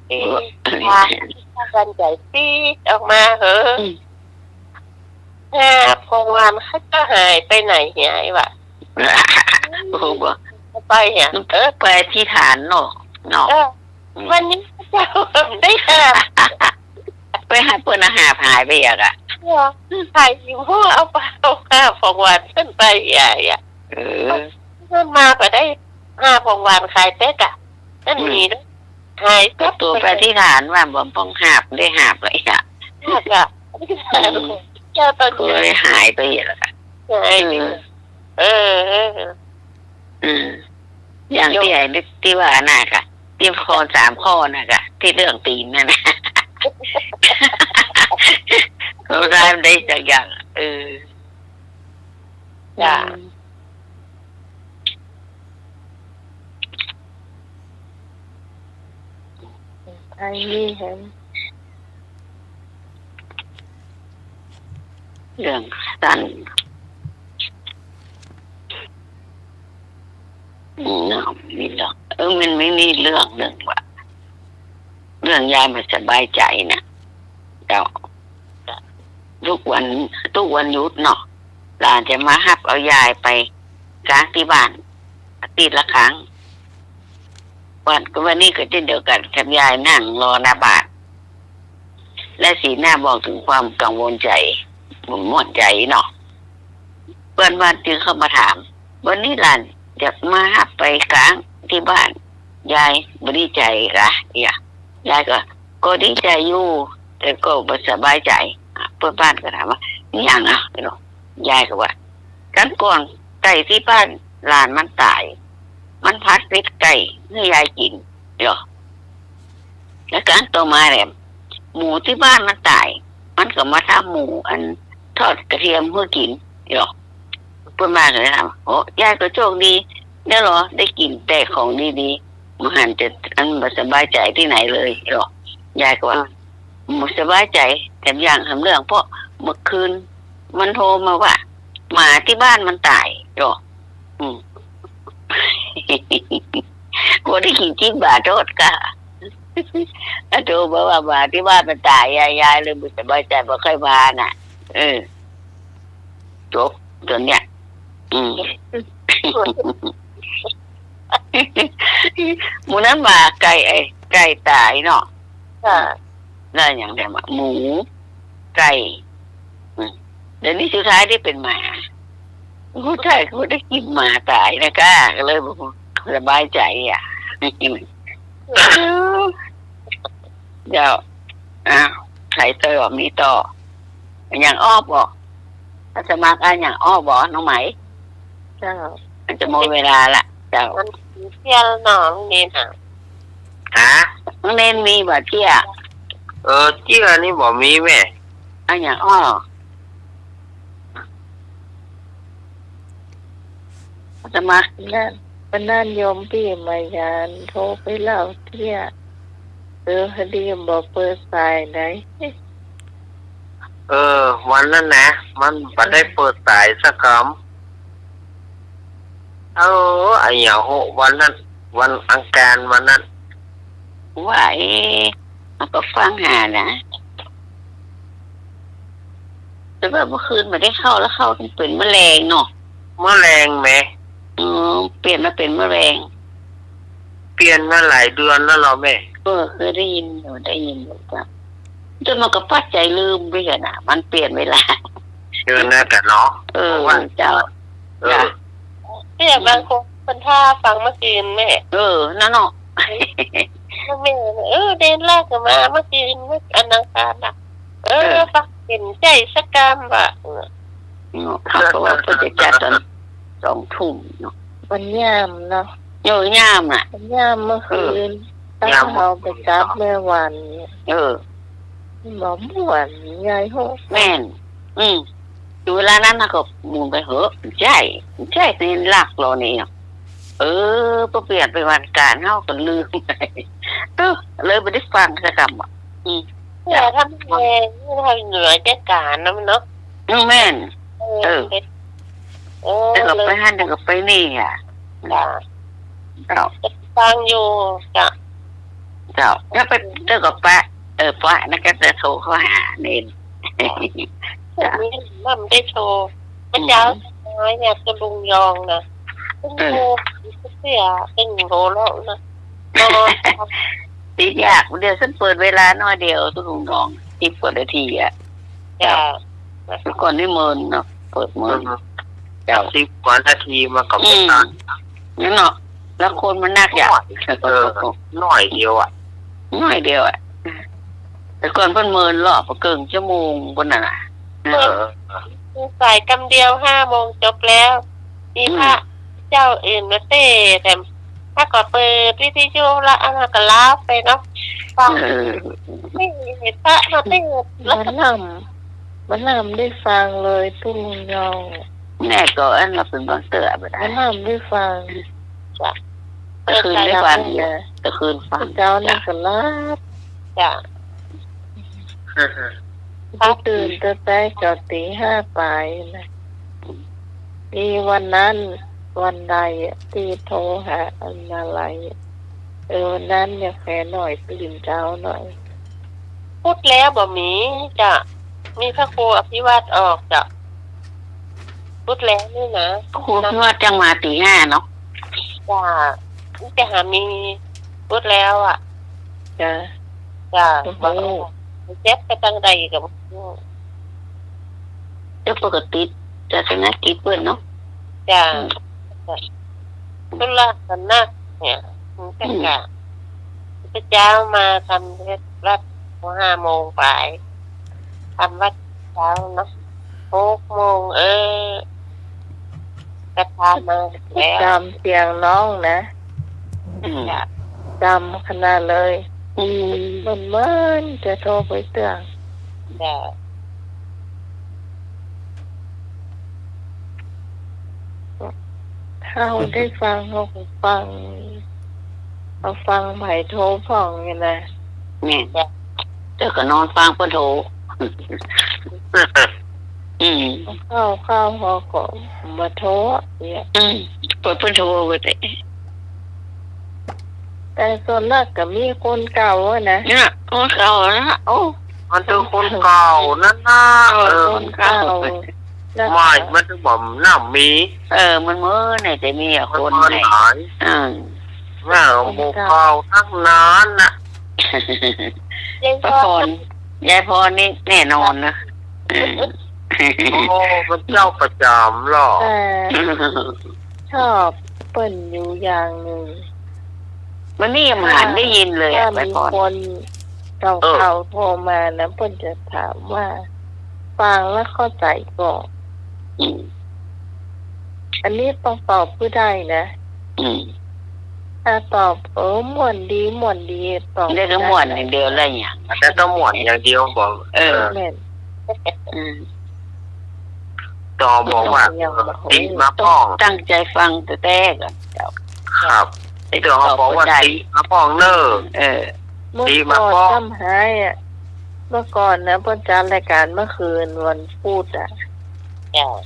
ที่พากันใจซีดออกมาเหอะหาของหวานข้าก็หายไปไหนหายวะ โอ้โห ไปเนี่ย ไปที่ฐานเนาะวันนี้ข้าเจ้าได้หา ไปหาเพื่อนอาหารหายไปอีกอ่ะ ขายอยู่หัวเอาไปเอาหาของหวานขึ้นไปใหญ่อะขึ้นมาก็ได้หาของหวานขายเต๊กอะนั่นมีด้วยหาย ก็ตัวไปที่ฐานว่าบ่ป้องหาบได้หาบเลยอ่ะ หากอะเจ้าตอน ก็เลยหายไปอีกอ่ะ หายอย่างที่ไอ้ที่ว่าน่ะค่ะที่ข้อ3 ข้อน่ะค่ะที่เรื่องตีนนั่นนะเขาได้สักอย่างจ้ะไอ้นี่เห็น เรื่องสั้นมีเรื่องมันไม่มีเรื่องว่าเรื่องยายมันสบายใจนะแต่ทุกวันหยุดเนาะหลานจะมาหับเอายายไปกลางที่บ้านอาทิตย์ละครั้งวันนี้ก็เช่นเดียวกันกับยายนั่งรอหน้าบ้านและสีหน้าบอกถึงความกังวลใจหม่นใจเนาะเพื่อนบ้านจึงเข้ามาถามวันนี้หลานจะมาหับไปกลางที่บ้านยายไม่ดีใจกะยายก็ดีใจอยู่แต่ก็ไม่สบายใจเพื่อนบ้านก็ถามว่านี่อย่างอ่ะยายก็ว่ากันก่อนไก่ที่บ้านหลานมันตายมันพัดพิษไก่ให้ยายกินแล้วการต่อมาแหละหมูที่บ้านมันตายมันก็มาทำหมูอันทอดกระเทียมเพื่อกินเพื่อนบ้านก็เลยถามโอ้ยายก็โชคดีได้หรอได้กินแต่ของดีๆมันหันจะอันไม่สบายใจที่ไหนเลยยายก็ว่าไม่สบายใจแต่อย่างทำเรื่องเพราะเมื่อคืนมันโทรมาว่าหมาที่บ้านมันตายกูได้กินจิ้มบาโทษกะแล้วโทรมาว่าหมาที่บ้านมันตายยายเลยไม่สบายใจไม่ค่อยมาน่ะจบจนเนี้ยหมูนั้นมาไก่ตายเนาะนั่นอย่างไรมาหมูไก่เดี๋ยวนี้สุดท้ายได้เป็นหมาผู้ชายเขาได้กินหมาตายนะก้าก็เลยสบายใจอ่ะเดี๋ยวใครเตยบอกมีต่ออย่างอ้อบอกถ้าสมัครอย่างอ้อบอกน้องไหมมันจะหมดเวลาละเจ้า มันเที่ยวน้องเน้นหา ฮะ น้องเน้นมีบ่เที่ย เจี้ยนี่บ่มีแม่ อย่างอ้อสมัคร นั่นโยมพี่มายานโทรไปเล่าเที่ยคดีบอกเปิดสายไหน วันนั้นนะมันบ่ได้เปิดสายสักคำไอ้อย่างโหวันนั้นวันอังคารวันนั้น ว่ามันก็ฟังหานะแต่ว่าเมื่อคืนไม่ได้เข้าแล้วเข้าเป็นแมลงเนาะ แมลงไหม เปลี่ยนมาเป็นแมลง เปลี่ยนมาหลายเดือนแล้วเหรอแม่ เคยได้ยินอยู่จ้ะจนมันก็ปัดใจลืมไปเถอะนะมันเปลี่ยนเวลา เดือนหน้ากันเนาะ เจ้า เนี่ยบางคนเป็นท่าฟังเมื่อคืนแม่ นั่นเนาะ แม่เดินแรกก็มาเมื่อคืนเมื่ออันอังคารน่ะฟังเห็นใจสักกรรมว่ะ เขาก็ว่าเพื่อจะจัดตอน2 ทุ่มเนาะ มันยามเนาะ ย่ามน่ะ มันยามเมื่อคืนตั้งเราไปจับแม่วันบอกเมื่อวันยายโห แม่นอยู่เวลานั้นนะก็มุนไปเหอะใช่นี่หลักเราเนี่ยพอเปลี่ยนไปวันการเฮาก็ลืมไปเลยไม่ได้ฟังสักคำเนี่ยทำแรงทำเหนื่อยแก่การนะมันเนาะ แม่นแต่ก็ไปหันแต่ก็ไปนี่อ่ะเจ้า ฟังอยู่จ้ะ ถ้าไปเจอกับป้าป้านั่นก็จะโทรเข้าหาเนน นี่มั่มได้โชว์พระเจ้าน้อยเนี่ยก็ลุงยองนะซึ่งโลเสียซึ่งโลแล้วนะนอน ตียากเดี๋ยวฉันเปิดเวลาน้อยเดียวทุกคนลอง10 กว่านาทีอ่ะ จ้ะ ก่อนนี่เมินเนาะเปิดเมิน 10 กว่านาทีมากับไม่นาน นั่นเนาะแล้วคนมันนักอยาก หน่อยเดียวอ่ะ น้อยเดียวอ่ะแต่ก่อนเพิ่นเมินรอบเกินชั่วโมงบนน่ะ สายกำเดียว5 โมงจบแล้วมีพระเจ้าอื่นมาเต้แต่ถ้าก็เปิดวิทยุละอันนั้นก็ลาไปเนาะฟังไม่เห็นพระมาเต้มันนำได้ฟังเลยตุ้งยอง แน่ก็อันเราเป็นบางเตือไปได้ มันนำได้ฟังจ้ะ ตะคืนได้ฟังตะคืนฟัง เจ้านี่ก็ลาจ้ะตื่นแต่จอดตี 5ไปนะมีวันนั้นวันใดที่โทรหาอะไรวันนั้นเนี่ยแค่หน่อยตื่นเช้าหน่อยพูดแล้วบ่มีจ้ะมีพระครูอภิวัตออกจ้ะพูดแล้วนี่นะ ครูพี่ว่าจังมาตี 5เนาะ จ้ะจะหามีพูดแล้วอ่ะจ้ะบอกเจ็บไปตั้งใดกับจะปกติจะชนะกิจเปิ้นเนาะ จ้ะตุลากันนักเนี่ยจังกะพระเจ้ามาทำเทศรัฐ5 โมงไปทำวัดเช้าเนาะ6 โมงกระทามาแล้วจำเสียงน้องนะจำขนาดเลยมันจะโทรไปเตือนเขาได้ฟังเขาฟังไผ่โทรฟังไงนะ เนี่ยเจ้าก็นอนฟังเพิ่นโทรเข้าพอก็มาโทรเนี่ยเปิดเพิ่นโทรไว้แต่ส่วนมากก็มีคนเก่านะเนี่ยคนเก่านะมันเป็นคนเก่านั่นนะคนเก่าไม่มันจะบอกน้ามีมันเมื่อไหนจะมีคนไหนแม่โมเก่าทั้งนั้นนะป้าพรยายพรนี่แน่นอนนะมันเจ้าประจำหรอชอบเปิ่นอยู่อย่างหนึ่งมันนี่ยังหันได้ยินเลยไปพรคนเขาโทรมาแล้วเปิ่นจะถามว่าฟังแล้วเข้าใจก่อนอันนี้ต้องตอบผู้ได้นะถ้าตอบม่วนดีตอบได้ก็ม่วนอย่างเดียวอะไรอย่างแต่ต้องม่วนอย่างเดียวบอกต่อบอกว่าตีมาป้องตั้งใจฟังแต่แรกอ่ะครับเดี๋ยวเขาบอกว่าตีมาป้องเนอตีมาป้องทำหายอ่ะ เมื่อก่อนนะเพิ่นจัดรายการเมื่อคืนวันพุธอ่ะ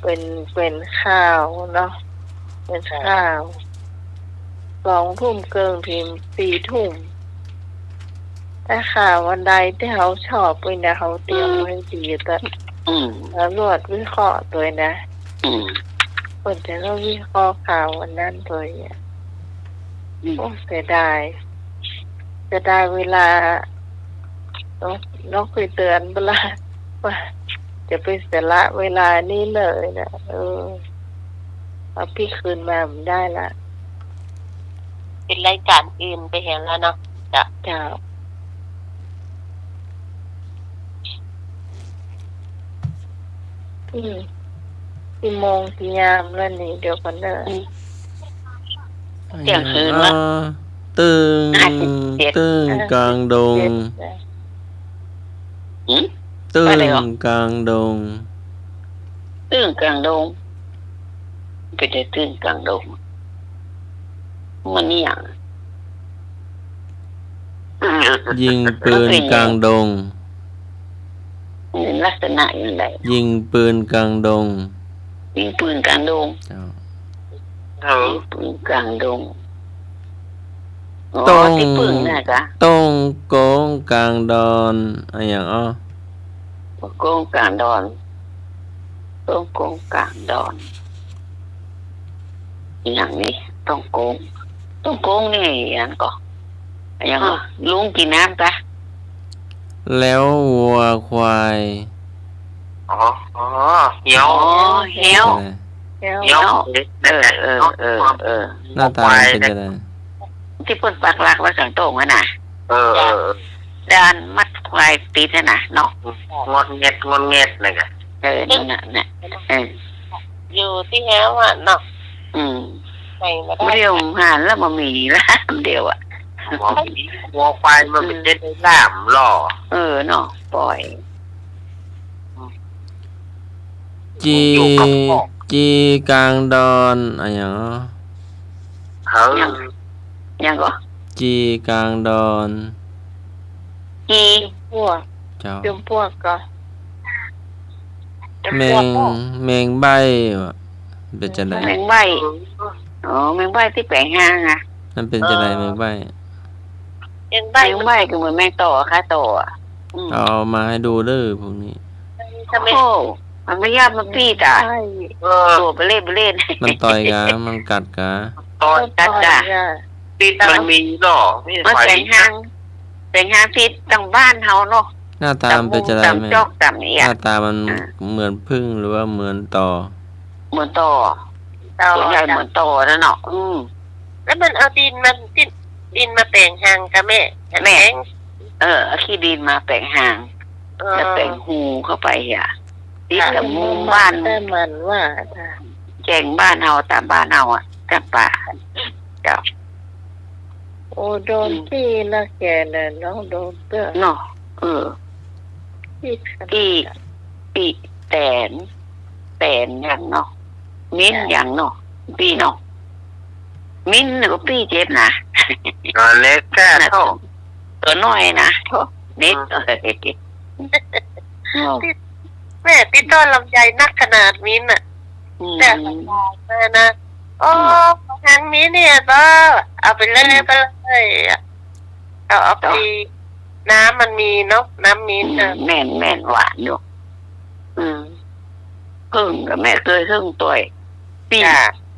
เป็นข่าวเนาะเป็นข่าว2 ทุ่มเกินพิมพ์4 ทุ่มแต่ข่าววันใดที่เขาชอบไปนะเขาเตรียมไว้ดีแต่ อืม แล้วรวดวิเคราะห์ตัวนะ อืม เพิ่นจะต้องวิเคราะห์ข่าววันนั้นตัวเนี่ย อืม โอ้เสียดายเวลาน้องเคยเตือนเวลาว่าจะไปเสียละเวลานี้เลยนะเอาพี่คืนมาไม่ได้ละ เป็นรายการอื่นไปเห็นแล้วเนาะ เจ้ากี่โมงกี่ยามแล้วนี่เดี๋ยวก่อนเด้อ เที่ยงคืนวะ ตึง 57 ตึงกลางดง หืม ตึ ว่าอะไร ง หรอ กลางดง ตื้นกลางดงก็จะตื้นกลางดงมันนี่อย่าง ยิงปืนกลางดง เป็นลักษณะอย่างไร ยิงปืนกลางดง ยิงปืนกลางดง เจ้า ยิงปืนกลางดงอ๋อ ตรง ที่ปืนน่ะกะ ต้งโกงกลางดอนอะไรอย่างอ้อ โกงกลางดอนต้องโกงกลางดอนอย่างนี้ต้องโกงนี่อย่างก็อย่างก็ลุงกินน้ำกะ แล้ววัวควาย อ๋อเหี่ย อ๋ ว อเหี้ยว อะไร แล้ว เหี่ยว เออ หน้าตามันเป็นยังไง ที่เพิ่นปักหลักไว้ข้างโต๊ะนั่นน่ะ เออ ด้านมัดควายติดนั่นน่ะเนาะ งดเงียดเลยกัน นั่นน่ะเนี่ยอยู่ที่แฮวอ่ะเนาะ อืม ไปมาได้ เรียวหานแล้วมามีร้านเดียวอ่ะ วัวควายมันเป็นเด็ดล่ามหล่อ เนาะปล่อย จี อยู่กับพ่อ จีกลางดอนอะไรอย่างอ้อ ยังก็ จีกลางดอน กี พวก เจ้า จมพวกก็ แมงใบวะเป็นจะได แมงใบแมงใบที่แปลงห้างอ่ะ มันเป็นจะไดแมงใบ ยัง แม ได้ งใบก็เหมือนแมงต่อค่ะต่ออ่ะ เอามาให้ดูเด้อพวกนี้ ทำไม โอ้มันไม่ยากมันปี้ตา ใช่ ตัวไปเล่น มันต่อยกะมันกัดกะ ตอน จัดจ้ะ ติดมันมีหล่อไม่ มัน ไฟ แปลงห้างที่ตั้งบ้านเฮาเนาะ หน้าตามันเป็นจะไดแม่ จอกตำนี่ ห อ่ะ น้าตามันเหมือนพึ่งหรือว่าเหมือนต่อ เหมือนต่อ ต่อ ส่วนใหญ่เหมือนต่อแล้วเนาะ แล้วมันเอาดินมาแปลงหางกับแม่ เอาขี้ดินมาแปลงห้างแล้วแปลงหูเข้าไปอ่ะติดกับมุมบ้าน แต่มันว่าจ้ะ แจงบ้านเฮาตามบ้านเฮาอ่ะกับป่าเจ้า โอ้โดนที่ละแกน่ะเนาะโดนเตื้อ เนาะที่ ปีแตนอย่างเนาะมิ้นอย่างเนาะปีเนาะมิ้นน่ะก็ปีเจ็บนะ นอนเล็กแค่เท่า ตัวน้อยนะโธ่เน็ก แม่ติดต้นลำไยนักขนาดนี้น่ะแต่สบายนะโอ้ทางนี้เนี่ยก็เอาไปเลยเอาไปน้ำมันมีเนาะน้ำมีนะ แม่นหวานอยู่พึ่งกับแม่เคยพึ่งตัวปี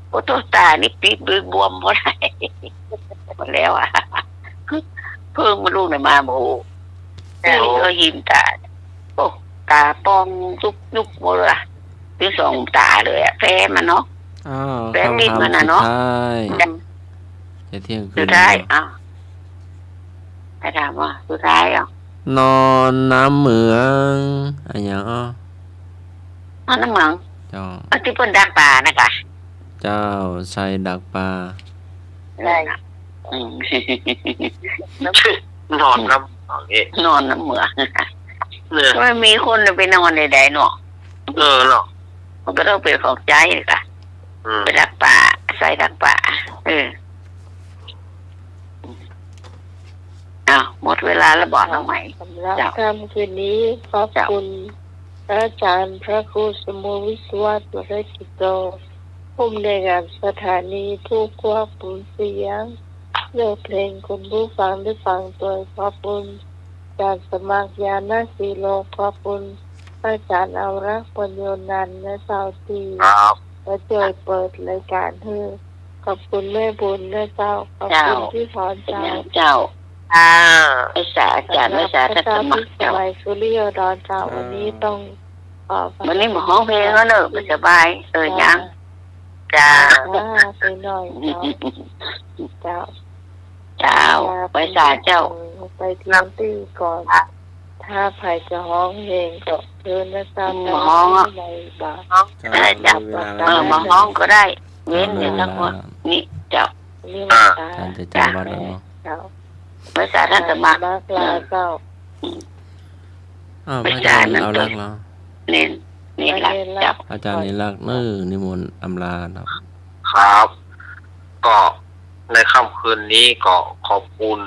โอ้ตัวตานี่ปีบวมหมดเลยหมดแล้วอ่ะเพิ่งมาลูกในมาโบปีก็หิมตาโอ้ตาปองยุกหมดเลยคือสองตาเลยอ่ะแฟมันเนาะ อ้าว แบงค์มิด คำ มัน ถาม น่ะ สุด เนาะ ท้ายจะเที่ยงคื สุ น ดท้าย แล้ว ให้ถามว่าสุดท้ายนอนน้ำเหมืองอะไรอย่างอ้อ น้ำเหมือง เจ้า ที่เปิ้นดักปลานะกะ เจ้าใส่ดักปลา ได้ นอนน้ำอย่างนี้ นอนน้ำเหมือง เนี่ย ไม่มีคนไปนอนใดๆเนาะ เนาะ มันก็ต้องเป็นของใจเลยค่ะไปดักปลาใส่ดักปลา อ้าวหมดเวลาแล้วบอกน้องใหม่ สำหรับ เจ้า ค่ำคืนนี้ขอบคุณพระอาจารย์พระครูสมุวิศวะตุรกิจโตผู้อำนวยการสถานีผู้ควบคุมเสียงเลือกเพลงคุณผู้ฟังได้ฟังโดยขอบคุณอาจารย์สมัครยานาสีโลขอบคุณอาจารย์เอารักปัญโยนันท์และสาวตี ครับ และช่วยเปิดรายการให้ขอบคุณแม่บุญและเจ้าขอบคุณพี่พร เป็น เจ้า อย่างเจ้าภาษาอาจารย์ภาษาทัศมัก ส เจ้า บายสุริยดอนเจ้าวันนี้ต้องขอ วันนี้มาห้องเพลงแล้วเนอะไม่สบายยังจ้า ไปหน่อยเจ้า เจ้าภาษาเจ้า ไปเที่ยวตีก่อนถ้าใครจะห้องเพลงก็เชิญนะเจ้าในบา ได้จ้ะมาห้องก็ได้ เว้นเดี๋ยวสักคนนี่เจ้า นี่มาตา ท่านจะจำวัดแล้วเนาะ เจ้า ภาษาทัศมัก มากลาเจ้า พระอาจารย์เอารักแล้ว เน้นนี่ละเจ้า อาจารย์นิรักษ์นิมนต์อำลาเนาะ ครับ ก็ในค่ำคืนนี้ก็ขอบคุณ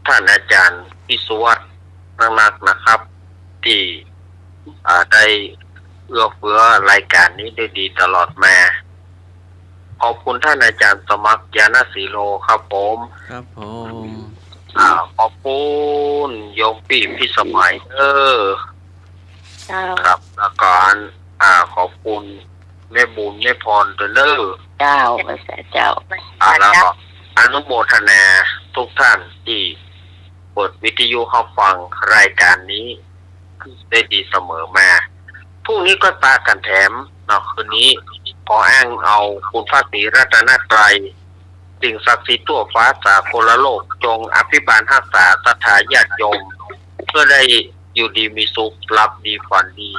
ท่านอาจารย์พิสุวัตนักนะครับ ที่ได้เอื้อเฟื้อรายการนี้ได้ดีตลอดมา ขอบคุณท่านอาจารย์สมัครยานาสีโลครับผม ครับผม ขอบคุณโยมปีพี่สมัยเจ้า ครับ แล้วก็ขอบคุณแม่บุญแม่พรเด้อ เจ้าภาษาเจ้า แล้วก็อนุโมทนาทุกท่านที่เปิดวิทยุเข้าฟังรายการนี้ได้ดีเสมอมาพรุ่งนี้ก็ตากันแถมเนาะคืนนี้ขออ้างเอาคุณพระศรีรัตนตรัยสิ่งศักดิ์สิทธิ์ทั่วฟ้าสากลโลกจงอภิบาลรักษาศรัทธาญาติโยมเพื่อได้อยู่ดีมีสุขหลับดีฝันดี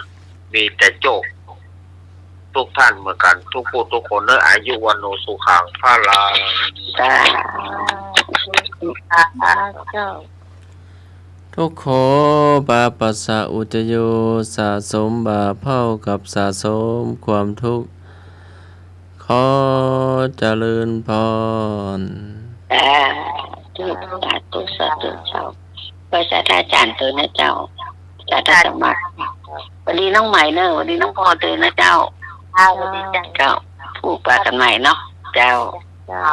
มีแต่โชคทุกท่านเหมือนกัน ทุกผู้ทุกคนเนื้ออายุวันโนสุขังพระลา จ้า เจ้า ทุกโขบาปัสสะอุจโยสะสมบาปเผ่ากับสะสมความทุกข์ขอเจริญพร จุดสาธุสาธุเจ้าภาษาอาจารย์ตัวนะเจ้าภาษาทัศมักวันนี้น้องใหม่เนอะวันนี้น้องพอตัวนะเจ้า เจ้า เจ้าผูกปากกันใหม่เนาะเจ้า เจ้า